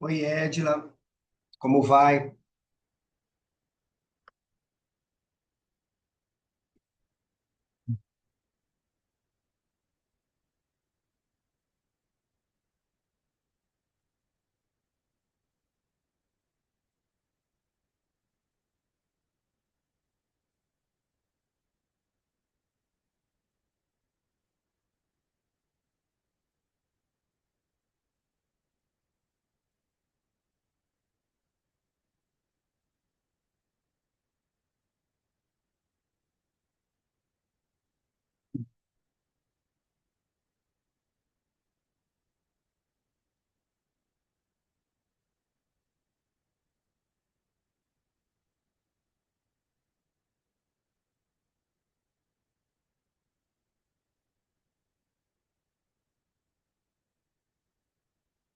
Oi, Edila, como vai?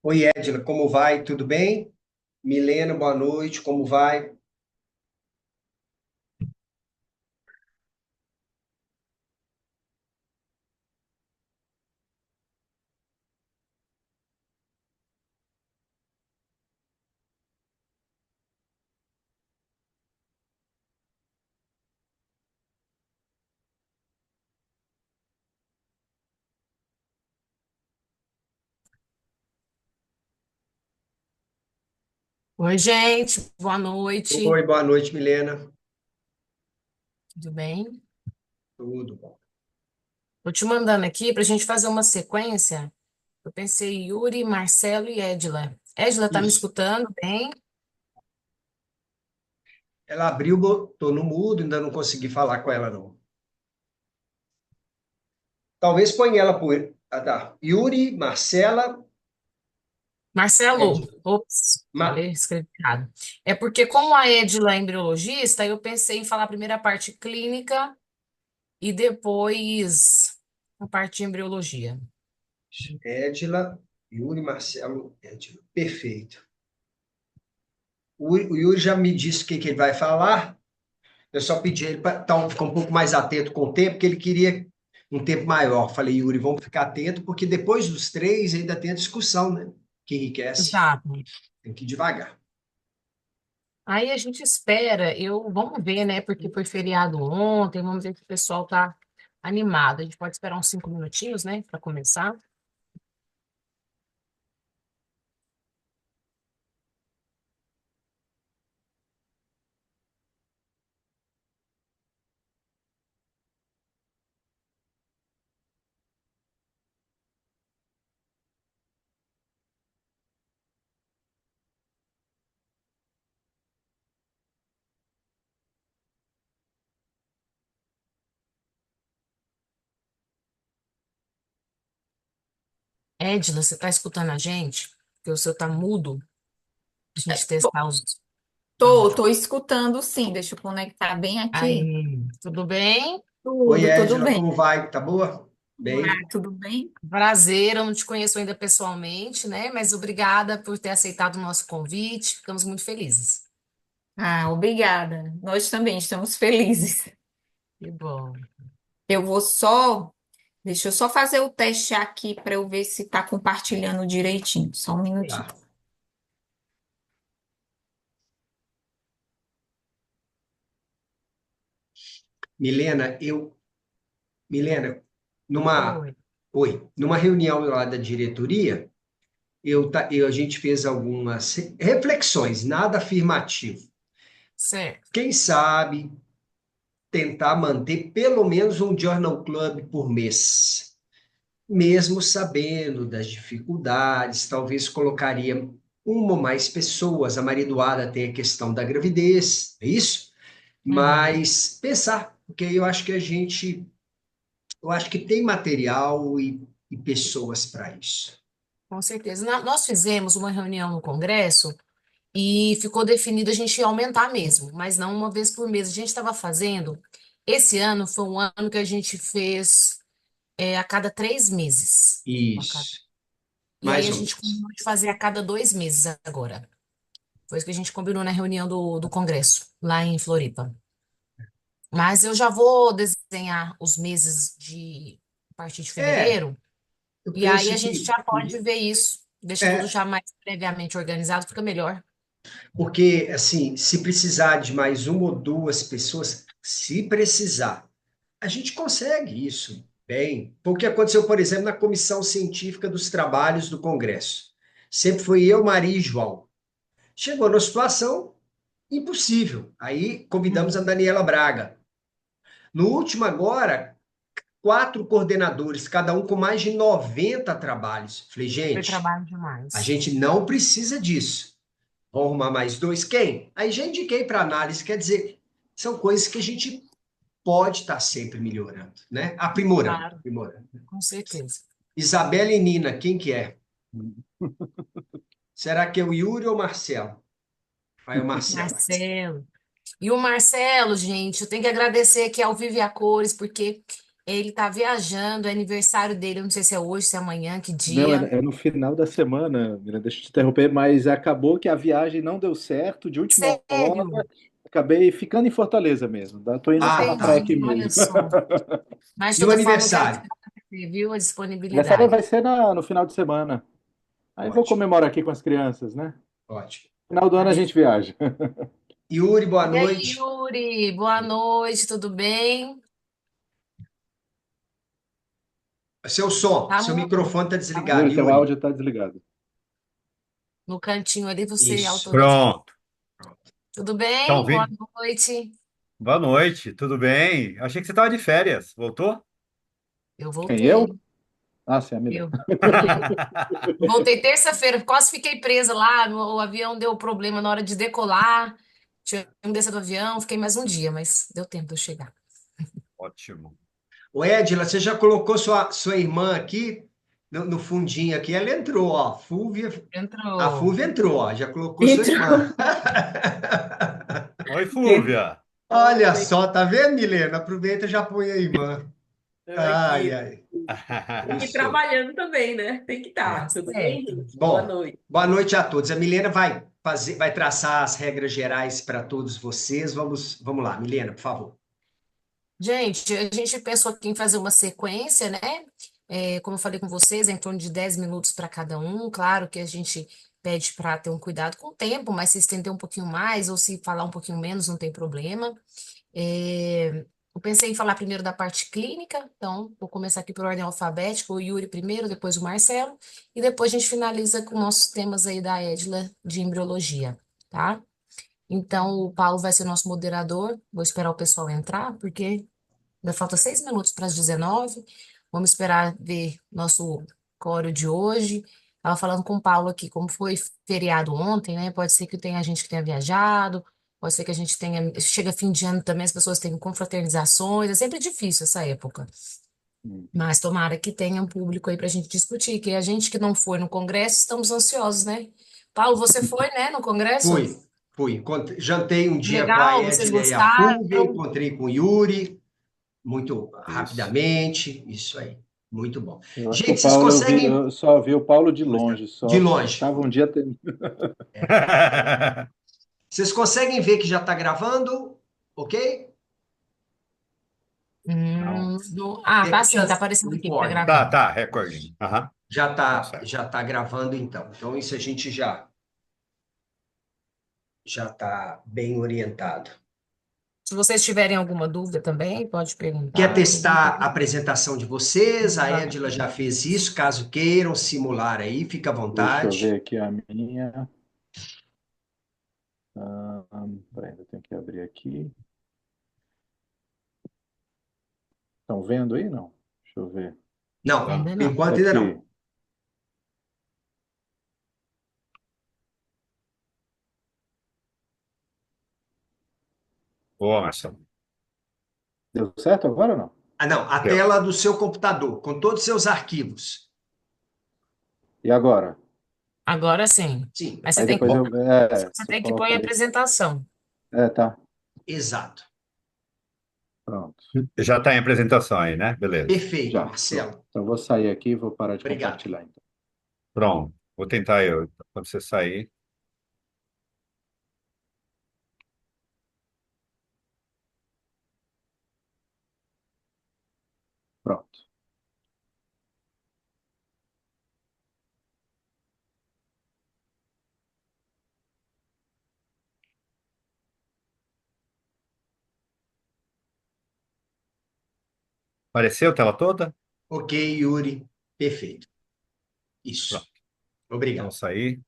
Oi, Edila, como vai? Tudo bem? Milena, boa noite, como vai? Oi, gente, boa noite. Oi, boa noite, Milena. Tudo bem? Tudo bom. Tô te mandando aqui para a gente fazer uma sequência. Eu pensei Yuri, Marcelo e Edila. Edila, tá me Isso. escutando bem? Ela abriu, botou no mudo, ainda não consegui falar com ela, não. Talvez ponha ela por... Ah, tá. Yuri, Marcela, Marcelo, Edila. ops, falei, escrevi errado. É porque, como a Edila é embriologista, eu pensei em falar a primeira parte clínica e depois a parte de embriologia. Edila, Yuri, Marcelo, Edila. Perfeito. O Yuri já me disse o que ele vai falar. Eu só pedi ele para ficar um pouco mais atento com o tempo, porque ele queria um tempo maior. Falei, Yuri, vamos ficar atento, porque depois dos três ainda tem a discussão, né? Que enriquece. Exato. Tem que ir devagar. Aí a gente espera, vamos ver, né? Porque foi feriado ontem, vamos ver se o pessoal tá animado. A gente pode esperar uns 5 minutinhos, né, para começar. Edila, você tá escutando a gente? Porque o seu tá mudo, pra gente Tô, testar os tô áudios. escutando sim, deixa eu conectar bem aqui. Aí, tudo bem? Oi, Tudo Edila, bem. como vai? Tá boa? Olá, Bem? tudo bem? Prazer, eu não te conheço ainda pessoalmente, né? Mas obrigada por ter aceitado o nosso convite. Ficamos muito felizes. Ah, obrigada. Nós também estamos felizes. Que bom. Eu vou só, deixa eu só fazer o teste aqui para eu ver se está compartilhando direitinho. Só um minutinho. Tá. Milena, Milena, numa, Oi. oi, numa reunião lá da diretoria, a gente fez algumas reflexões, nada afirmativo. Certo. Quem sabe tentar manter pelo menos um journal club por mês, mesmo sabendo das dificuldades, talvez colocaria uma ou mais pessoas. A maridoada tem a questão da gravidez, é isso? Uhum. Mas pensar, porque eu acho que tem material e pessoas para isso. Com certeza. Nós fizemos uma reunião no Congresso e ficou definido a gente ia aumentar mesmo, mas não uma vez por mês. A gente estava fazendo. Esse ano foi um ano que a gente fez a cada 3 meses. Isso, E aí mais a ou gente menos. combinou de fazer a cada 2 meses agora. Foi isso que a gente combinou na reunião do Congresso, lá em Floripa. Mas eu já vou desenhar os meses a partir de É, fevereiro, eu e aí a penso gente que já pode ver isso. Deixa tudo É, já mais previamente organizado, fica melhor. porque, assim, se precisar de mais uma ou duas pessoas, se precisar, a gente consegue isso bem. Foi o que aconteceu, por exemplo, na Comissão Científica dos Trabalhos do Congresso. Sempre foi eu, Maria e João. Chegou numa situação impossível. Aí convidamos a Uhum. Daniela Braga. No último agora, quatro coordenadores, cada um com mais de 90 trabalhos. Falei, Foi gente, trabalho a demais. gente não precisa disso. Vão arrumar mais dois? Quem? Aí já indiquei para análise, quer dizer, são coisas que a gente pode estar sempre melhorando, né? Aprimorando, Claro, aprimorando. com certeza. Isabela e Nina, quem que é? Será que é o Yuri ou o Marcelo? Aí o Marcelo. Marcelo. E o Marcelo, gente, eu tenho que agradecer aqui ao Vive a Cores, porque ele tá viajando, é aniversário dele, eu não sei se é hoje, se é amanhã, que Não, dia. é no final da semana, Mira, deixa eu te interromper, mas acabou que a viagem não deu certo, de última hora, Sério? acabei ficando em Fortaleza mesmo, tá? Tô indo só Ah, na praia tá. aqui Entendi, olha mesmo. só. Mas, de E o toda forma, eu quero te aniversário? agradecer, viu, a Aniversário disponibilidade. vai ser no final de semana. Aí vou Ótimo, comemorar aqui com as crianças, né? ótimo. Final do ano a gente viaja. Yuri, boa E aí, noite. Yuri, boa noite, tudo bem? Seu som, Tá seu mudo, microfone está tá desligado, Yuri, mudo. teu Yuri. áudio tá desligado. No cantinho ali você Isso. autoriza. Pronto. Pronto. Tudo Tá bem? Boa ouvindo? noite. Boa noite, tudo bem? Achei que você estava de férias. Voltou? Eu Quem, eu? voltei. Ah, sim, a Milena. Eu. É. Voltei terça-feira, quase fiquei presa lá. O avião deu problema na hora de decolar. Tive que descer do avião, fiquei mais um dia, mas deu tempo de eu chegar. Ótimo. Ô, Edila, você já colocou sua irmã aqui no fundinho aqui? Ela entrou, ó. A Entrou. Fúvia entrou, ó. Já colocou sua irmã. Entrou. Oi, Flúvia. Olha Oi, só, tá vendo, Milena? Aproveita e já põe a irmã. tô Ai, aqui. ai. Aqui Isso. trabalhando também, né? Tem que É. estar. Tudo bem, Certo. gente? Boa Bom, noite. boa noite a todos. A Milena vai fazer, vai traçar as regras gerais para todos vocês. Vamos lá, Milena, por favor. Gente, a gente pensou aqui em fazer uma sequência, né? Como eu falei com vocês, é em torno de 10 minutos para cada um. Claro que a gente pede para ter um cuidado com o tempo, mas se estender um pouquinho mais ou se falar um pouquinho menos, não tem problema. Eu pensei em falar primeiro da parte clínica, então vou começar aqui por ordem alfabética, o Yuri primeiro, depois o Marcelo, e depois a gente finaliza com nossos temas aí da Edla de embriologia, tá? Então, o Paulo vai ser nosso moderador. Vou esperar o pessoal entrar, porque ainda falta 6 minutos para as 19. Vamos esperar ver nosso coro de hoje. Estava falando com o Paulo aqui, como foi feriado ontem, né? Pode ser que tenha gente que tenha viajado, pode ser que a gente tenha. Chega fim de ano também, as pessoas têm confraternizações, é sempre difícil essa época. Mas tomara que tenha um público aí para a gente discutir, que a gente que não foi no congresso, estamos ansiosos, né? Paulo, você foi, né, no congresso? Fui. Jantei um dia com a Legal, vocês Edila e a Fúvia, gostaram? encontrei com o Yuri, muito Isso. rapidamente. Isso aí. Muito bom. Eu acho que o Gente, vocês Paulo, conseguem. eu só vi o Paulo de longe, De só. longe. Tava um dia. Vocês conseguem ver que já está gravando? Ok? Não. Tá sim, tá aparecendo Não aqui que tá pode. Tá, gravando. tá, recording. Aham, tá certo. Já tá gravando então. Então isso a gente já está bem orientado. Se vocês tiverem alguma dúvida também, pode Quer perguntar, que a gente testar a apresentação de vocês? A Edila vai. já fez isso. Caso queiram simular aí, fica à Deixa eu ver vontade. aqui a minha. Peraí, eu tenho que abrir aqui. Estão vendo aí? Não. Deixa eu ver. Não, Vamos. Ainda por não. enquanto ainda Aqui. não. Boa, Marcelo. Deu certo agora ou não? Ah, não, a Deu. tela do seu computador, com todos os seus arquivos. E agora? Agora sim. Sim, Mas Aí depois eu. você Você tem que pôr coloca em aí. apresentação. Tá. exato. Pronto. Já está em apresentação aí, né? Beleza. Perfeito, Já. Pronto. Marcelo. Então eu vou sair aqui e vou parar de Obrigado. compartilhar, então. Pronto. Vou tentar eu. Quando você sair. Pronto. Apareceu a tela toda? Ok, Yuri. Perfeito. Pronto, Isso. Obrigado. vamos sair.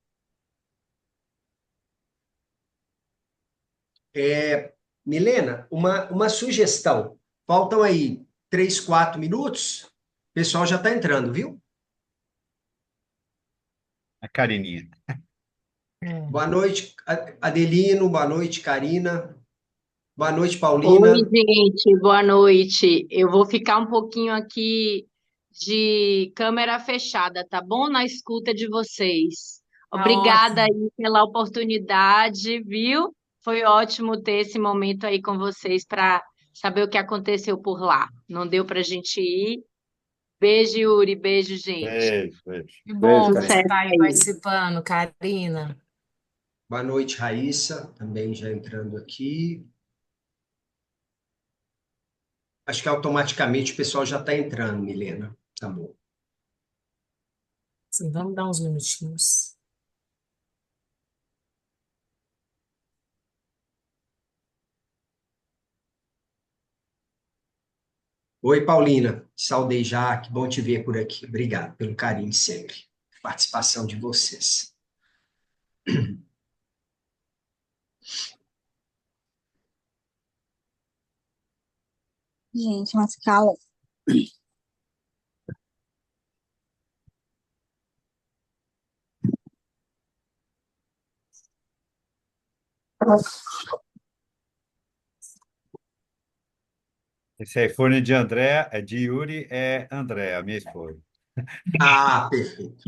Milena, uma sugestão. Faltam aí 3, 4 minutos. O pessoal já está entrando, viu? A Carininha. É. Boa noite, Adelino. Boa noite, Karina. Boa noite, Oi, Paulina. gente, boa noite. Eu vou ficar um pouquinho aqui de câmera fechada, tá bom? Na escuta de vocês. Tá Obrigada ótimo. aí pela oportunidade, viu? Foi ótimo ter esse momento aí com vocês para saber o que aconteceu por lá. Não deu para a gente ir. Beijo, Yuri. Beijo, gente. Beijo, beijo. Que bom Beijo, que você Karina. Sucesso está aí aí. participando, Karina. Boa noite, Raíssa. Também já entrando aqui. Acho que automaticamente o pessoal já está entrando, Milena. Tá bom. Sim, vamos dar uns minutinhos. Oi, Paulina. Saudei já. Que bom te ver por aqui. Obrigado pelo carinho sempre. Participação de vocês. Gente, mas cala. Esse iPhone de André, é de Yuri, é André, a minha esposa. Ah, perfeito.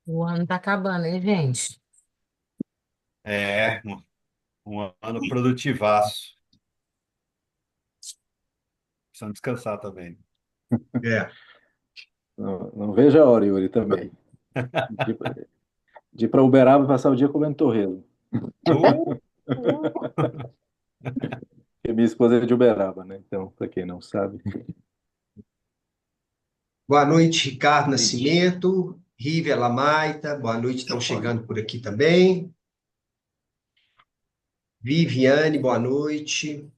O ano tá acabando, hein, gente? É, um ano produtivaço. Precisamos descansar também. É. Não vejo a hora, Yuri, também. De ir para Uberaba e passar o dia comendo torresmo. Uh, Porque minha esposa é de Uberaba, né? Então, para quem não sabe. Boa noite, Ricardo Nascimento. Rívia Lamaita. Boa noite, estão chegando por aqui também. Viviane, boa noite.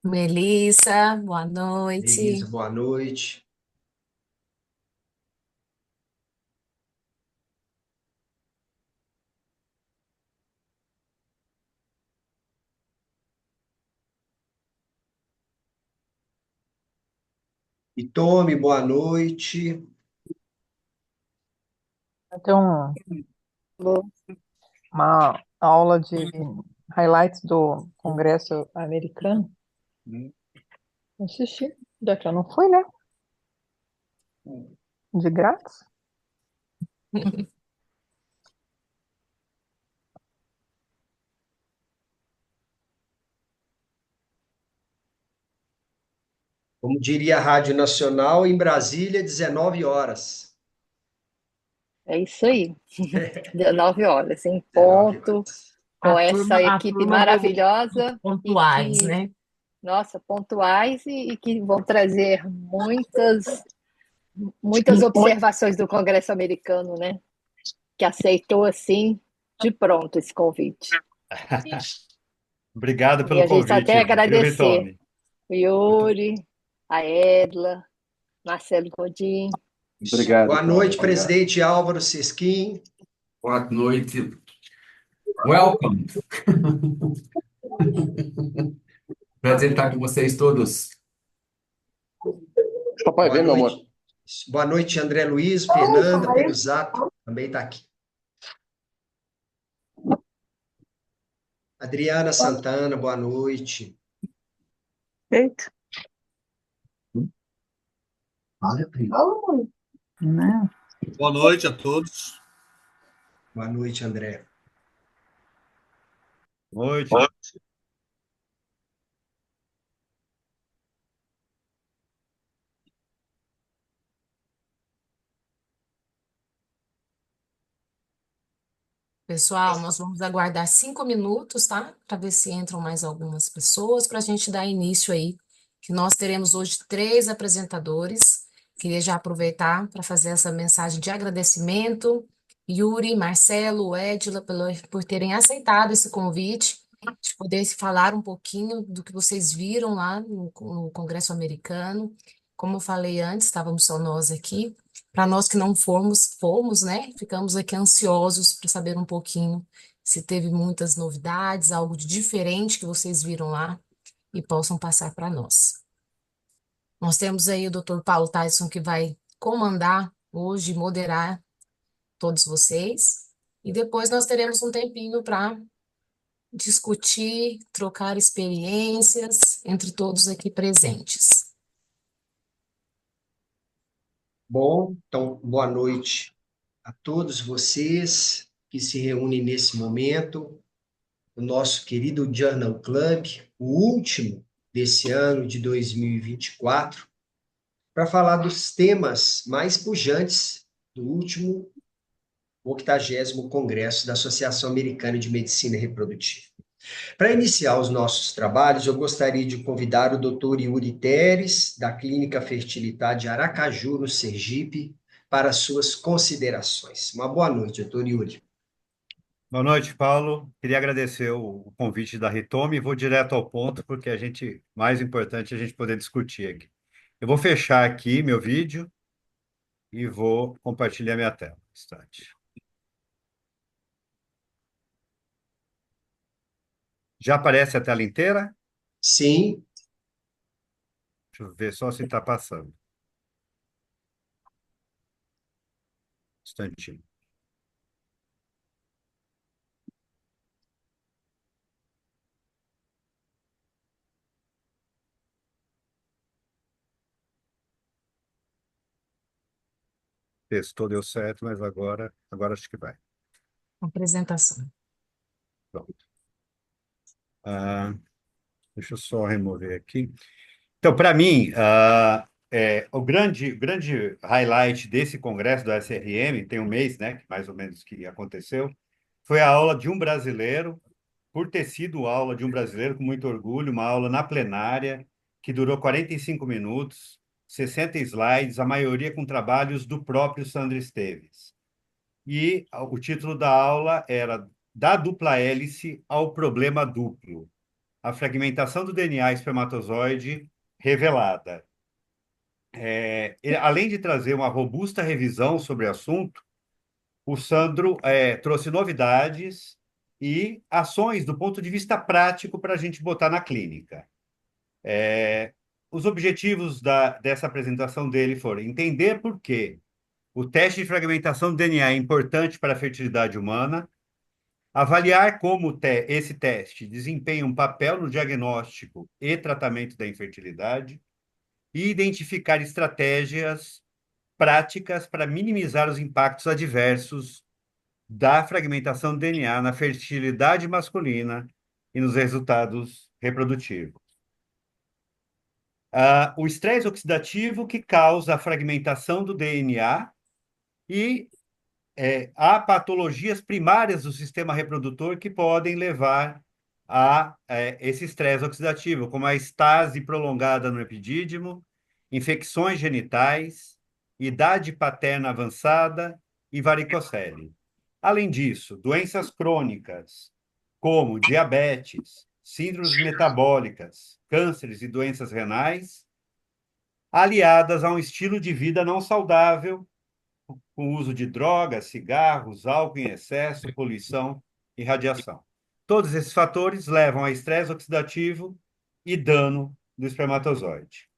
Melissa, boa noite. Elisa, boa noite. E Tome, boa noite. Vai ter uma aula de highlights do Congresso americano. Assisti, já que eu não fui, né? De grátis. Como diria a Rádio Nacional, em Brasília, 19 horas. É isso aí. 19 horas, em 19 ponto, horas. com A essa equipe turma veio maravilhosa e pontuais, que, né? nossa, pontuais e que vão trazer muitas observações do Congresso americano, né? Que aceitou, assim, de pronto esse convite. Obrigado E pelo a gente só tem convite, a viu, agradecer Ritome? o Yuri, a Edla, Marcelo Godin. Obrigado, Boa Tony. noite, Obrigado. presidente Álvaro Sesquim. Boa noite. Welcome. Prazer estar com vocês todos. Papai, Boa vem, meu amor. noite. Boa noite, André Luiz, Fernanda, pelo Zap, também está aqui. Adriana Santana, boa noite. Eita. Né? Boa noite a todos. Boa noite, André. Noite. Pessoal, nós vamos aguardar 5 minutos, tá? Para ver se entram mais algumas pessoas, para a gente dar início aí, que nós teremos hoje 3 apresentadores. Queria já aproveitar para fazer essa mensagem de agradecimento. Yuri, Marcelo, Edila, por terem aceitado esse convite, de poder falar um pouquinho do que vocês viram lá no Congresso Americano. Como eu falei antes, estávamos só nós aqui. Para nós que não fomos, né? Ficamos aqui ansiosos para saber um pouquinho se teve muitas novidades, algo de diferente que vocês viram lá e possam passar para nós. Nós temos aí o Dr. Paulo Tyson que vai comandar hoje, moderar todos vocês, e depois nós teremos um tempinho para discutir, trocar experiências entre todos aqui presentes. Bom, então, boa noite a todos vocês que se reúnem nesse momento, o nosso querido Journal Club, o último desse ano de 2024, para falar dos temas mais pujantes do último 80º Congresso da Associação Americana de Medicina Reprodutiva. Para iniciar os nossos trabalhos, eu gostaria de convidar o Dr. Yuri Teres, da Clínica Fertilidade Aracaju, no Sergipe, para suas considerações. Uma boa noite, Dr. Yuri. Boa noite, Paulo. Queria agradecer o convite da Ritome e vou direto ao ponto, porque mais importante é a gente poder discutir aqui. Eu vou fechar aqui meu vídeo e vou compartilhar minha tela. Um instante. Já aparece a tela inteira? Sim. Deixa eu ver só se está passando. Um instantinho. Testou, deu certo, mas agora acho que vai. Apresentação. Pronto. Deixa eu só remover aqui. Então, para mim, o grande highlight desse congresso do SRM, tem um mês, né, mais ou menos que aconteceu, foi a aula de um brasileiro, por ter sido aula de um brasileiro, com muito orgulho, uma aula na plenária, que durou 45 minutos, 60 slides, a maioria com trabalhos do próprio Sandro Esteves. E o título da aula era Da dupla hélice ao problema duplo, a fragmentação do DNA espermatozoide revelada. Além de trazer uma robusta revisão sobre o assunto, o Sandro trouxe novidades e ações do ponto de vista prático para a gente botar na clínica. Os objetivos dessa apresentação dele foram entender por que o teste de fragmentação do DNA é importante para a fertilidade humana, avaliar como esse teste desempenha um papel no diagnóstico e tratamento da infertilidade e identificar estratégias práticas para minimizar os impactos adversos da fragmentação do DNA na fertilidade masculina e nos resultados reprodutivos. O estresse oxidativo que causa a fragmentação do DNA e há patologias primárias do sistema reprodutor que podem levar a esse estresse oxidativo, como a estase prolongada no epidídimo, infecções genitais, idade paterna avançada e varicocele. Além disso, doenças crônicas, como diabetes, síndromes metabólicas, cânceres e doenças renais, aliadas a um estilo de vida não saudável, com o uso de drogas, cigarros, álcool em excesso, poluição e radiação. Todos esses fatores levam a estresse oxidativo e dano do espermatozoide.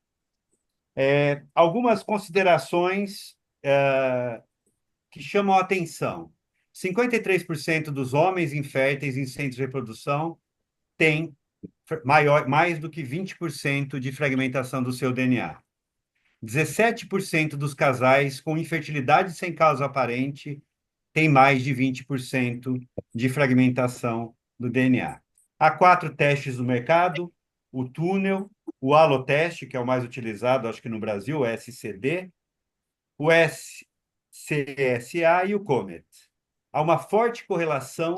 Algumas considerações que chamam a atenção. 53% dos homens inférteis em centros de reprodução têm mais do que 20% de fragmentação do seu DNA. 17% dos casais com infertilidade sem causa aparente têm mais de 20% de fragmentação do DNA. Há 4 testes no mercado: o túnel, o aloteste, que é o mais utilizado, acho que no Brasil, o SCD, o SCSA e o COMET. Há uma forte correlação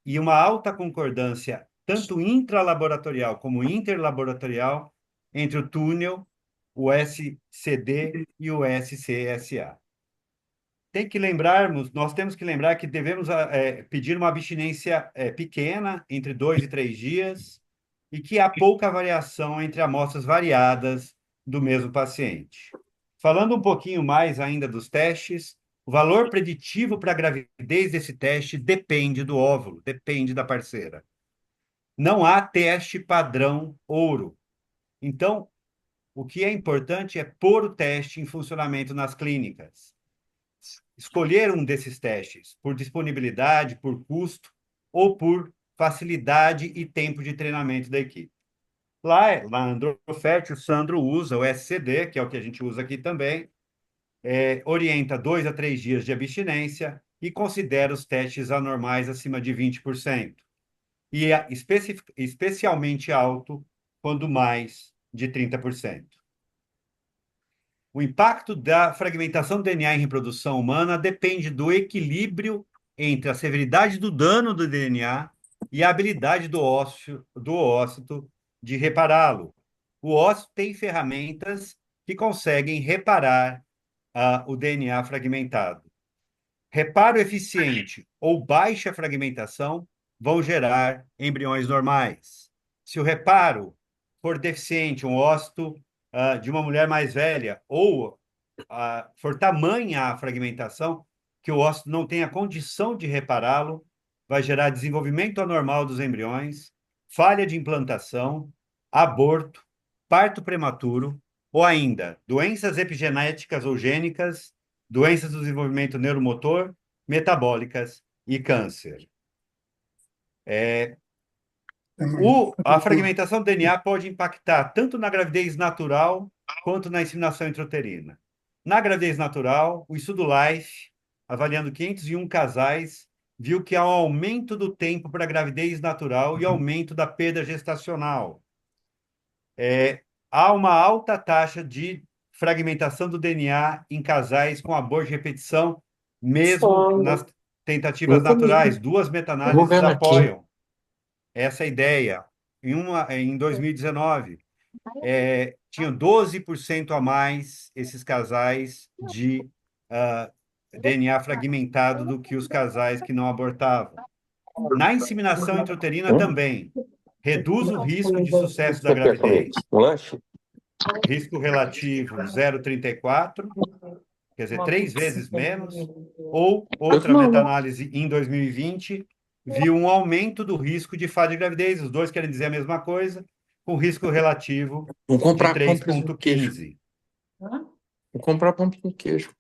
e uma alta concordância, tanto intralaboratorial como interlaboratorial, entre o túnel, o SCD e o SCSA. Nós temos que lembrar que devemos pedir uma abstinência pequena, entre 2 e 3 dias, e que há pouca variação entre amostras variadas do mesmo paciente. Falando um pouquinho mais ainda dos testes, o valor preditivo para a gravidez desse teste depende do óvulo, depende da parceira. Não há teste padrão ouro. Então, o que é importante é pôr o teste em funcionamento nas clínicas. Escolher um desses testes por disponibilidade, por custo ou por facilidade e tempo de treinamento da equipe. Lá na Androfert, o Sandro usa o SCD, que é o que a gente usa aqui também, orienta 2 a 3 dias de abstinência e considera os testes anormais acima de 20%. E é especialmente alto quando mais de 30%. O impacto da fragmentação do DNA em reprodução humana depende do equilíbrio entre a severidade do dano do DNA e a habilidade do óssito de repará-lo. O óssito tem ferramentas que conseguem reparar o DNA fragmentado. Reparo eficiente ou baixa fragmentação vão gerar embriões normais. Se o reparo for deficiente, um óssito de uma mulher mais velha, ou for tamanha a fragmentação, que o óssito não tenha condição de repará-lo, vai gerar desenvolvimento anormal dos embriões, falha de implantação, aborto, parto prematuro, ou ainda doenças epigenéticas ou gênicas, doenças do desenvolvimento neuromotor, metabólicas e câncer. A fragmentação do DNA pode impactar tanto na gravidez natural quanto na inseminação intrauterina. Na gravidez natural, o estudo LIFE, avaliando 501 casais, viu que há um aumento do tempo para a gravidez natural e aumento da perda gestacional. Há uma alta taxa de fragmentação do DNA em casais com aborto de repetição, mesmo nas tentativas naturais. 2 meta-análises apoiam essa ideia. Em 2019, tinham 12% a mais esses casais de DNA fragmentado do que os casais que não abortavam. Na inseminação intrauterina também. Reduz o risco de sucesso da gravidez. Risco relativo 0,34, quer dizer, 3 vezes menos. Ou outra meta-análise em 2020 viu um aumento do risco de falha de gravidez. Os dois querem dizer a mesma coisa, com risco relativo Vou de comprar pão com queijo. 3,15. Vou comprar pão com queijo.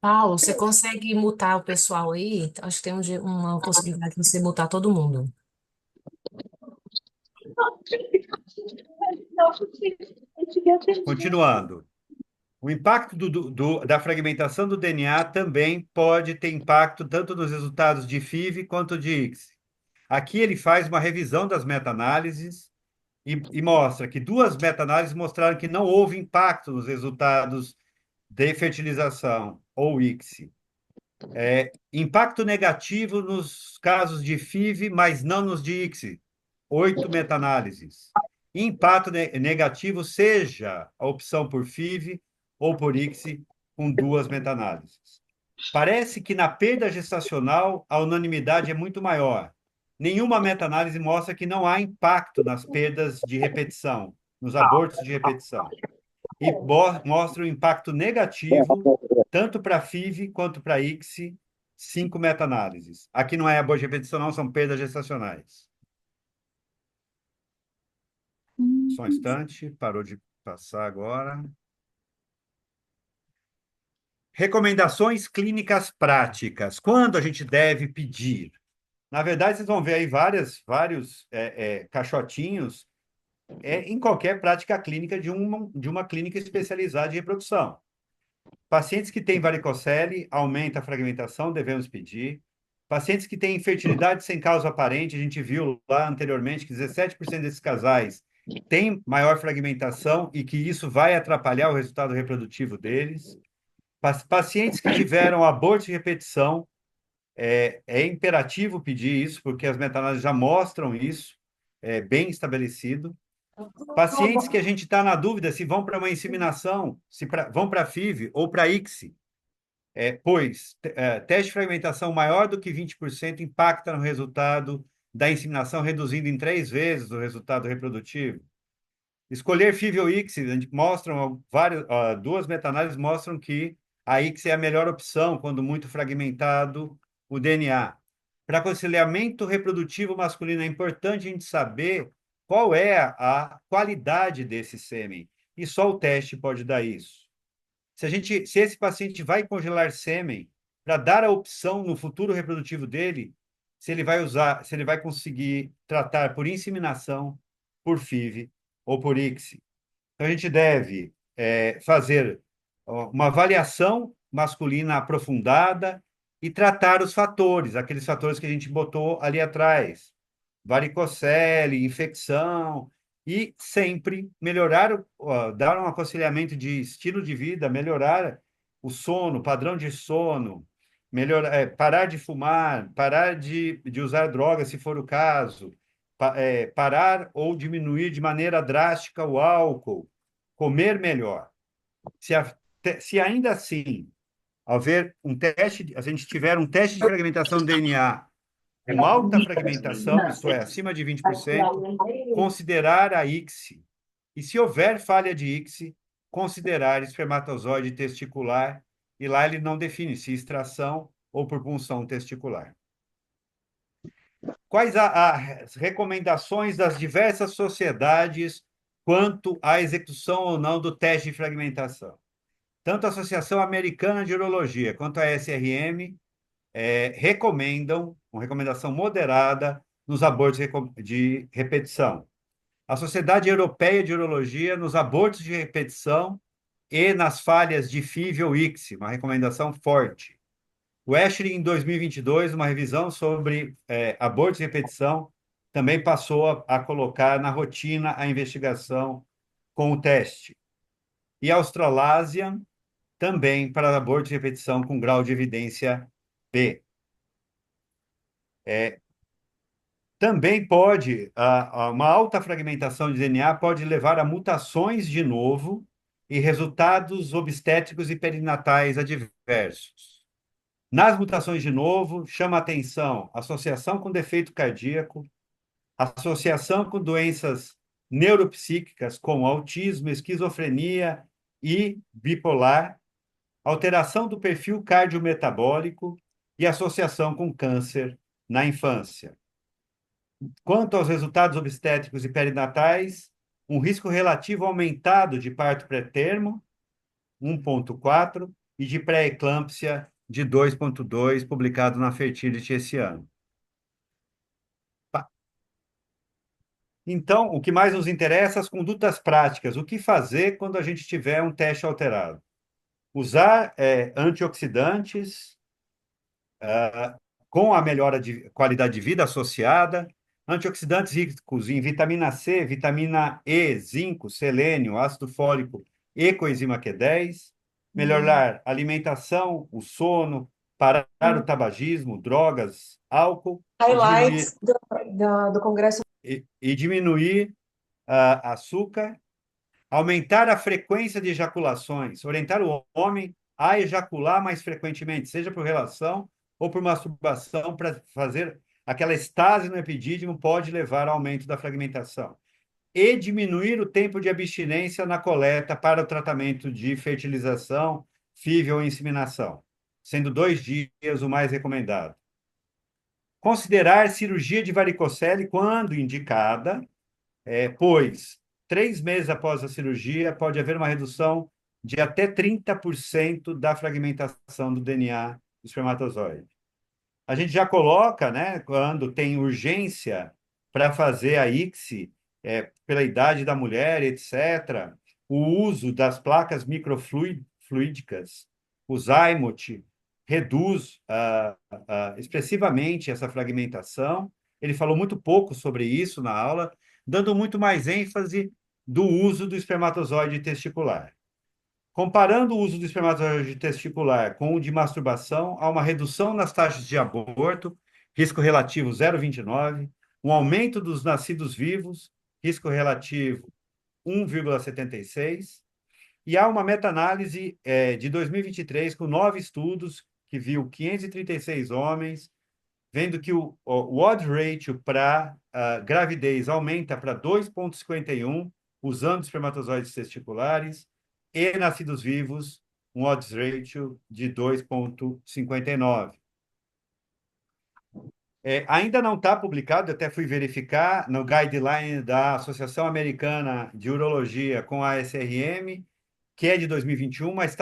Paulo, você consegue mutar o pessoal aí? Acho que tem uma possibilidade de você mutar todo mundo. Continuando. O impacto da fragmentação do DNA também pode ter impacto tanto nos resultados de FIV quanto de ICSI. Aqui ele faz uma revisão das meta-análises e mostra que 2 meta-análises mostraram que não houve impacto nos resultados de fertilização ou ICSI. Impacto negativo nos casos de FIV, mas não nos de ICSI. 8 meta-análises. Impacto negativo seja a opção por FIV ou por ICSI, com 2 meta-análises. Parece que na perda gestacional a unanimidade é muito maior. Nenhuma meta-análise mostra que não há impacto nas perdas de repetição, nos abortos de repetição. E mostra o impacto negativo tanto para FIV quanto para ICSI, 5 meta-análises. Aqui não é aborto de repetição, não, são perdas gestacionais. Só um instante, parou de passar agora. Recomendações clínicas práticas. Quando a gente deve pedir? Na verdade, vocês vão ver aí vários caixotinhos em qualquer prática clínica de uma clínica especializada em reprodução. Pacientes que têm varicocele, aumenta a fragmentação, devemos pedir. Pacientes que têm infertilidade sem causa aparente, a gente viu lá anteriormente que 17% desses casais têm maior fragmentação e que isso vai atrapalhar o resultado reprodutivo deles. Pacientes que tiveram aborto de repetição, É imperativo pedir isso, porque as meta-análises já mostram isso, bem estabelecido. Pacientes que a gente está na dúvida se vão para uma inseminação, vão para FIV ou para ICSI, pois teste de fragmentação maior do que 20% impacta no resultado da inseminação, reduzindo em 3 vezes o resultado reprodutivo. Escolher FIV ou ICSI, duas meta-análises mostram que a ICSI é a melhor opção quando muito fragmentado o DNA. Para aconselhamento reprodutivo masculino, é importante a gente saber qual é a qualidade desse sêmen, e só o teste pode dar isso. Se esse paciente vai congelar sêmen para dar a opção no futuro reprodutivo dele, se ele vai conseguir tratar por inseminação, por FIV ou por ICSI. Então, a gente deve fazer uma avaliação masculina aprofundada e tratar os fatores, aqueles fatores que a gente botou ali atrás, varicocele, infecção, e sempre melhorar, dar um aconselhamento de estilo de vida, melhorar o sono, padrão de sono, parar de fumar, parar de usar drogas, se for o caso, parar ou diminuir de maneira drástica o álcool, comer melhor. Se ainda assim a gente tiver um teste de fragmentação do DNA com alta fragmentação, isto é, acima de 20%, considerar a ICSI. E se houver falha de ICSI, considerar espermatozoide testicular, e lá ele não define se extração ou por punção testicular. Quais as recomendações das diversas sociedades quanto à execução ou não do teste de fragmentação? Tanto a Associação Americana de Urologia quanto a SRM recomendam uma recomendação moderada nos abortos de repetição. A Sociedade Europeia de Urologia nos abortos de repetição e nas falhas de FIV ou ICSI, uma recomendação forte. O Eshley, em 2022, uma revisão sobre abortos de repetição, também passou a colocar na rotina a investigação com o teste. E a Australasian, também para abortos de repetição com grau de evidência B. Também uma alta fragmentação de DNA pode levar a mutações de novo e resultados obstétricos e perinatais adversos. Nas mutações de novo, chama a atenção associação com defeito cardíaco, associação com doenças neuropsíquicas, como autismo, esquizofrenia e bipolar, alteração do perfil cardiometabólico e associação com câncer na infância. Quanto aos resultados obstétricos e perinatais, um risco relativo aumentado de parto pré-termo, 1,4, e de pré-eclâmpsia, de 2,2, publicado na Fertility esse ano. Então, o que mais nos interessa, as condutas práticas. O que fazer quando a gente tiver um teste alterado? Usar antioxidantes com a melhora de qualidade de vida associada, antioxidantes ricos em vitamina C, vitamina E, zinco, selênio, ácido fólico e coenzima Q10, melhorar a alimentação, o sono, parar o tabagismo, drogas, álcool, Highlights do Congresso. e diminuir açúcar, aumentar a frequência de ejaculações, orientar o homem a ejacular mais frequentemente, seja por relação ou por masturbação, para fazer aquela estase no epidídimo, pode levar ao aumento da fragmentação. E diminuir o tempo de abstinência na coleta para o tratamento de fertilização, FIV ou inseminação, sendo 2 dias o mais recomendado. Considerar cirurgia de varicocele quando indicada, pois 3 meses após a cirurgia pode haver uma redução de até 30% da fragmentação do DNA do espermatozoide. A gente já coloca, né, quando tem urgência para fazer a ICSI, pela idade da mulher, etc., o uso das placas microfluídicas, o Zymote, reduz expressivamente essa fragmentação. Ele falou muito pouco sobre isso na aula, dando muito mais ênfase do uso do espermatozoide testicular. Comparando o uso do espermatozoide testicular com o de masturbação, há uma redução nas taxas de aborto, risco relativo 0,29, um aumento dos nascidos vivos, risco relativo 1,76, e há uma meta-análise de 2023 com 9 estudos que viu 536 homens, vendo que o odds ratio para gravidez aumenta para 2,51 usando espermatozoides testiculares, e nascidos vivos, um odds ratio de 2,59. Ainda não está publicado, até fui verificar, no guideline da Associação Americana de Urologia com a ASRM, que é de 2021, mas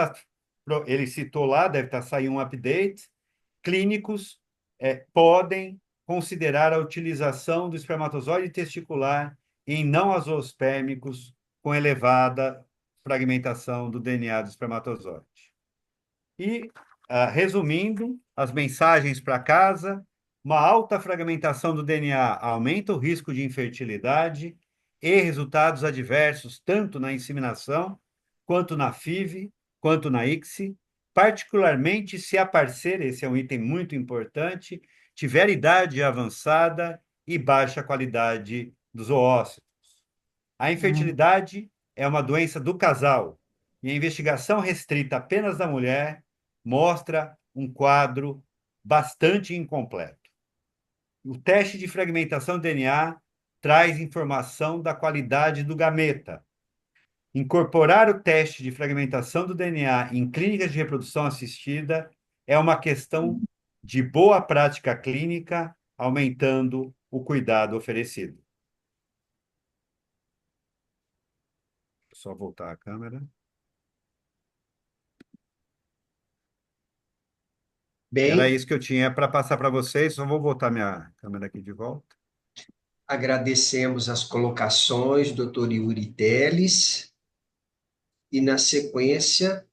ele citou lá, deve estar saindo um update. Clínicos podem considerar a utilização do espermatozoide testicular em não azoospermicos com elevada fragmentação do DNA do espermatozoide. E, resumindo, as mensagens para casa: uma alta fragmentação do DNA aumenta o risco de infertilidade e resultados adversos tanto na inseminação, quanto na FIV, quanto na ICSI, particularmente se a parceira, esse é um item muito importante, tiver idade avançada e baixa qualidade dos oócitos. A infertilidade é uma doença do casal, e a investigação restrita apenas da mulher mostra um quadro bastante incompleto. O teste de fragmentação do DNA traz informação da qualidade do gameta. Incorporar o teste de fragmentação do DNA em clínicas de reprodução assistida é uma questão de boa prática clínica, aumentando o cuidado oferecido. Só voltar a câmera. Era Bem, isso que eu tinha para passar para vocês. Só vou botar minha câmera aqui de volta. agradecemos as colocações, doutor Yuri Teles, e na sequência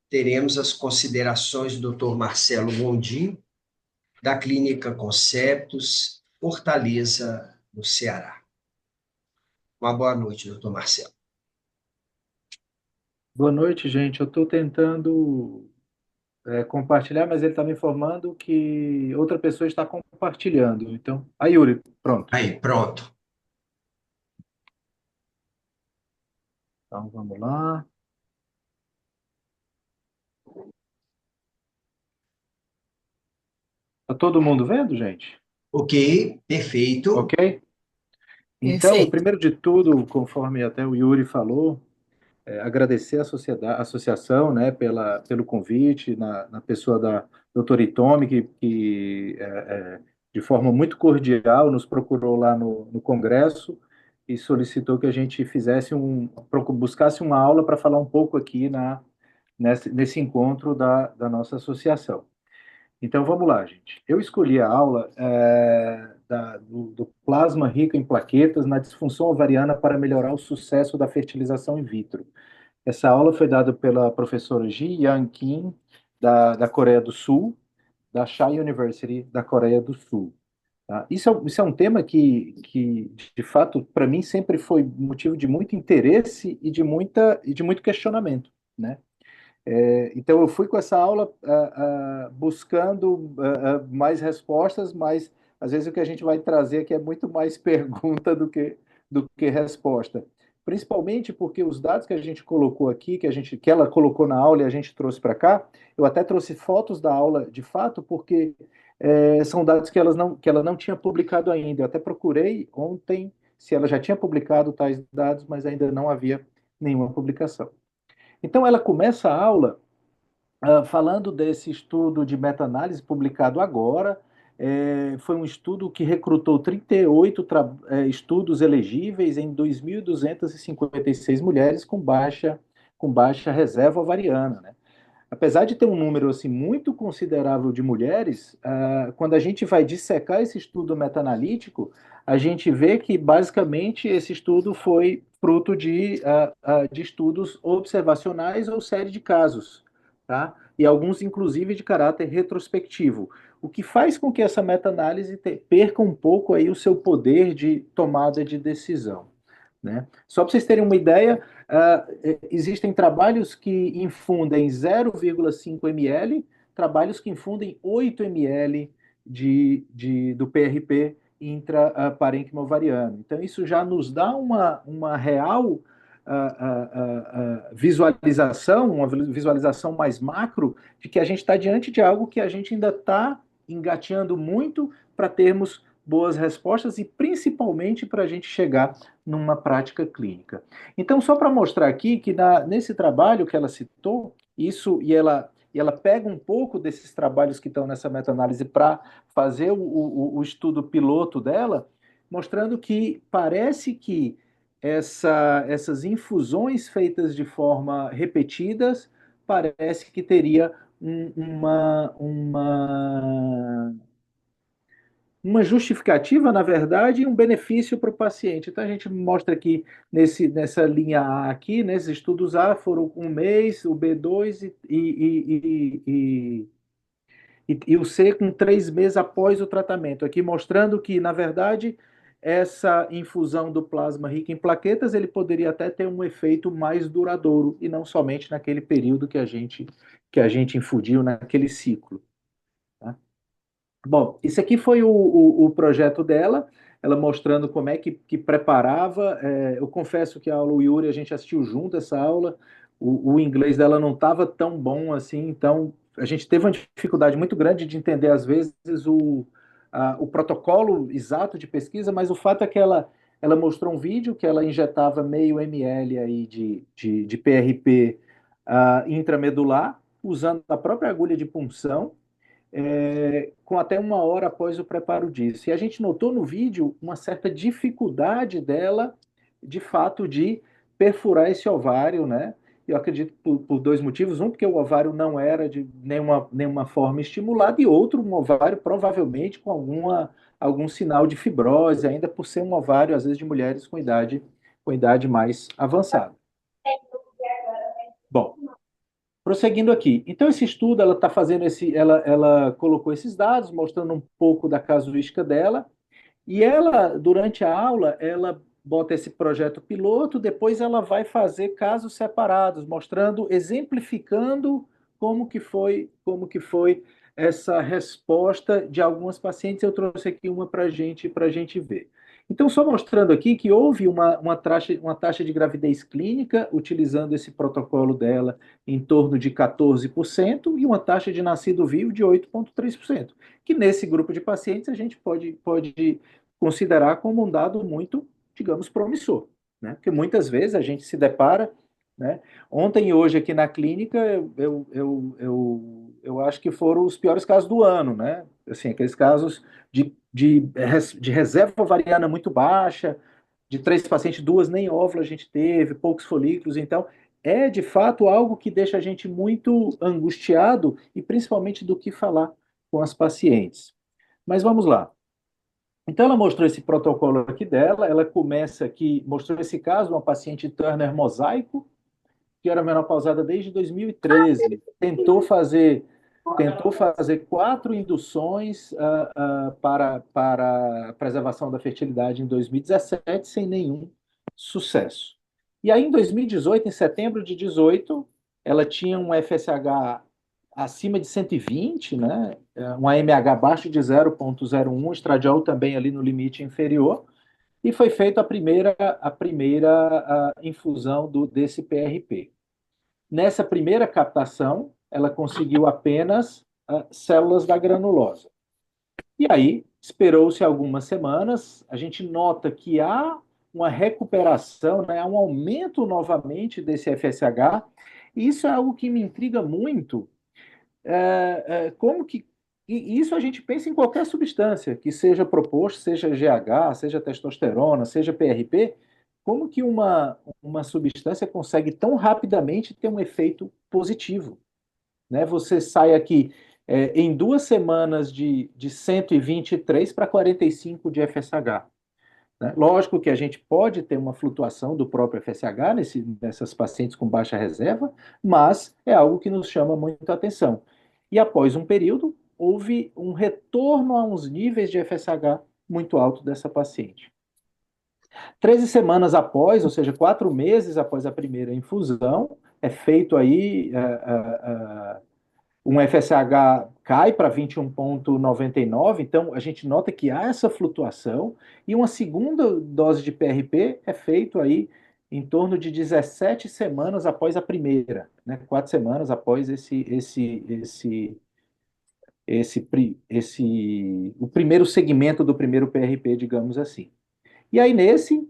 teremos as considerações do doutor Marcelo Gondim, da Clínica Conceptos, Fortaleza, no Ceará. Uma boa noite, doutor Marcelo. Boa noite, gente. Eu estou tentando compartilhar, mas ele está me informando que outra pessoa está compartilhando. Então, aí, Yuri, pronto. Aí, pronto. Então, vamos lá. Está todo mundo vendo, gente? Ok, perfeito. Ok? Então, Perfeito. primeiro de tudo, conforme até o Yuri falou, agradecer a associação, né, pelo convite, na pessoa da doutora Itomi, que de forma muito cordial nos procurou lá no Congresso e solicitou que a gente buscasse uma aula para falar um pouco aqui nesse encontro da nossa associação. Então, vamos lá, gente. Eu escolhi a aula do plasma rico em plaquetas na disfunção ovariana para melhorar o sucesso da fertilização in vitro. Essa aula foi dada pela professora Ji Young Kim, da Coreia do Sul, da Shai University, da Coreia do Sul. Tá? Isso é um tema que, de fato, para mim, sempre foi motivo de muito interesse e de muito questionamento, né? Então, eu fui com essa aula buscando mais respostas, mas às vezes o que a gente vai trazer aqui é muito mais pergunta do que resposta. Principalmente porque os dados que a gente colocou aqui, que ela colocou na aula e a gente trouxe para cá, eu até trouxe fotos da aula de fato, porque são dados que ela não tinha publicado ainda. Eu até procurei ontem se ela já tinha publicado tais dados, mas ainda não havia nenhuma publicação. Então, ela começa a aula falando desse estudo de meta-análise publicado agora. Foi um estudo que recrutou 38 estudos elegíveis em 2.256 mulheres com baixa reserva ovariana, né? Apesar de ter um número assim, muito considerável de mulheres, quando a gente vai dissecar esse estudo meta-analítico, a gente vê que, basicamente, esse estudo foi fruto de estudos observacionais ou série de casos, tá? E alguns, inclusive, de caráter retrospectivo, o que faz com que essa meta-análise perca um pouco aí o seu poder de tomada de decisão. né? Só para vocês terem uma ideia, existem trabalhos que infundem 0,5 ml, trabalhos que infundem 8 ml do PRP intraparênquima ovariano. Então, isso já nos dá uma real visualização, uma visualização mais macro, de que a gente está diante de algo que a gente ainda está engateando muito para termos boas respostas e principalmente para a gente chegar numa prática clínica. Então, só para mostrar aqui que nesse trabalho que ela citou, ela pega um pouco desses trabalhos que estão nessa meta-análise para fazer o estudo piloto dela, mostrando que parece que essas infusões feitas de forma repetidas parece que teria uma justificativa, na verdade, e um benefício para o paciente. Então, a gente mostra aqui nessa linha A aqui, nesses estudos A foram um mês, o B2 e o C com 3 meses após o tratamento. Aqui mostrando que, na verdade, essa infusão do plasma rico em plaquetas, ele poderia até ter um efeito mais duradouro, e não somente naquele período que a gente infundiu naquele ciclo. Tá? Bom, isso aqui foi o projeto dela, ela mostrando como é que preparava. Eu confesso que a aula Yuri, a gente assistiu junto essa aula, o inglês dela não estava tão bom assim, então a gente teve uma dificuldade muito grande de entender, às vezes, o protocolo exato de pesquisa, mas o fato é que ela mostrou um vídeo que ela injetava meio ml aí de PRP intramedular, usando a própria agulha de punção, com até 1 hora após o preparo disso. E a gente notou no vídeo uma certa dificuldade dela, de fato, de perfurar esse ovário, né? Eu acredito por 2 motivos. Um, porque o ovário não era de nenhuma forma estimulado, e outro, um ovário provavelmente com algum sinal de fibrose, ainda por ser um ovário, às vezes, de mulheres com idade mais avançada. Bom, prosseguindo aqui. Então, esse estudo, ela está fazendo ela colocou esses dados, mostrando um pouco da casuística dela, e ela, durante a aula, ela bota esse projeto piloto, depois ela vai fazer casos separados, mostrando, exemplificando como que foi essa resposta de algumas pacientes. Eu trouxe aqui uma para a gente ver. Então, só mostrando aqui que houve uma taxa de gravidez clínica, utilizando esse protocolo dela, em torno de 14%, e uma taxa de nascido vivo de 8,3%, que nesse grupo de pacientes a gente pode considerar como um dado muito, digamos, promissor, né? Porque muitas vezes a gente se depara, né? Ontem e hoje aqui na clínica, eu acho que foram os piores casos do ano, né? Assim, aqueles casos de reserva ovariana muito baixa, de 3 pacientes, 2 nem óvulo a gente teve, poucos folículos. Então, é de fato algo que deixa a gente muito angustiado, e principalmente do que falar com as pacientes. Mas vamos lá. Então, ela mostrou esse protocolo aqui dela, ela começa aqui, mostrou esse caso, uma paciente Turner mosaico, que era menopausada desde 2013, tentou fazer 4 induções para a preservação da fertilidade em 2017, sem nenhum sucesso. E aí, em 2018, em setembro de 2018, ela tinha um FSH acima de 120, né? Um AMH abaixo de 0,01, estradiol também ali no limite inferior, e foi feita a primeira infusão desse PRP. Nessa primeira captação, ela conseguiu apenas células da granulosa. E aí, esperou-se algumas semanas, a gente nota que há uma recuperação, né, há um aumento novamente desse FSH, e isso é algo que me intriga muito. Como que e isso a gente pensa em qualquer substância que seja proposto, seja GH, seja testosterona, seja PRP, como que uma substância consegue tão rapidamente ter um efeito positivo, né? Você sai aqui em 2 semanas de 123 para 45 de FSH. Né? Lógico que a gente pode ter uma flutuação do próprio FSH nessas pacientes com baixa reserva, mas é algo que nos chama muita atenção. E após um período, houve um retorno a uns níveis de FSH muito alto dessa paciente. 13 semanas após, ou seja, 4 meses após a primeira infusão, é feito aí um FSH cai para 21,99, então a gente nota que há essa flutuação, e uma segunda dose de PRP é feito aí em torno de 17 semanas após a primeira, né? 4 semanas após o primeiro segmento do primeiro PRP, digamos assim. E aí nesse,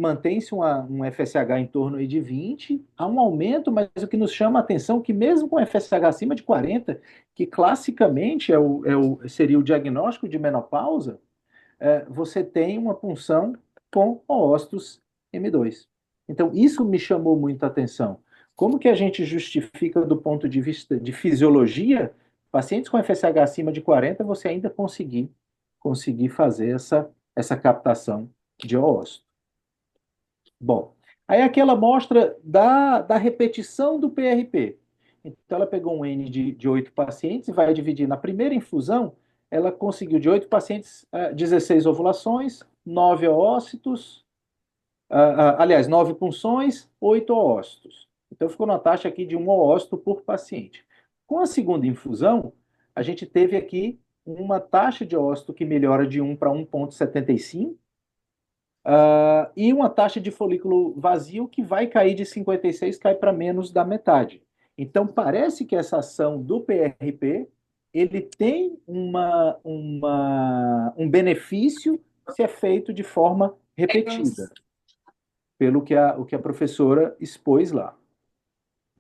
mantém-se um FSH em torno aí de 20, há um aumento, mas o que nos chama a atenção é que mesmo com FSH acima de 40, que classicamente seria o diagnóstico de menopausa, você tem uma punção com oócitos M2. Então, isso me chamou muita atenção. Como que a gente justifica, do ponto de vista de fisiologia, pacientes com FSH acima de 40, você ainda conseguir fazer essa captação de oócito? Bom, aí aqui ela mostra da repetição do PRP. Então, ela pegou um N de 8 pacientes e vai dividir. Na primeira infusão, ela conseguiu de 8 pacientes 16 ovulações, 9 oócitos, aliás, 9 punções, 8 oócitos. Então, ficou na taxa aqui de 1 oócito por paciente. Com a segunda infusão, a gente teve aqui uma taxa de oócito que melhora de 1 para 1,75, e uma taxa de folículo vazio que vai cair de 56, cai para menos da metade. Então, parece que essa ação do PRP, ele tem um benefício se é feito de forma repetida, pelo que a professora expôs lá.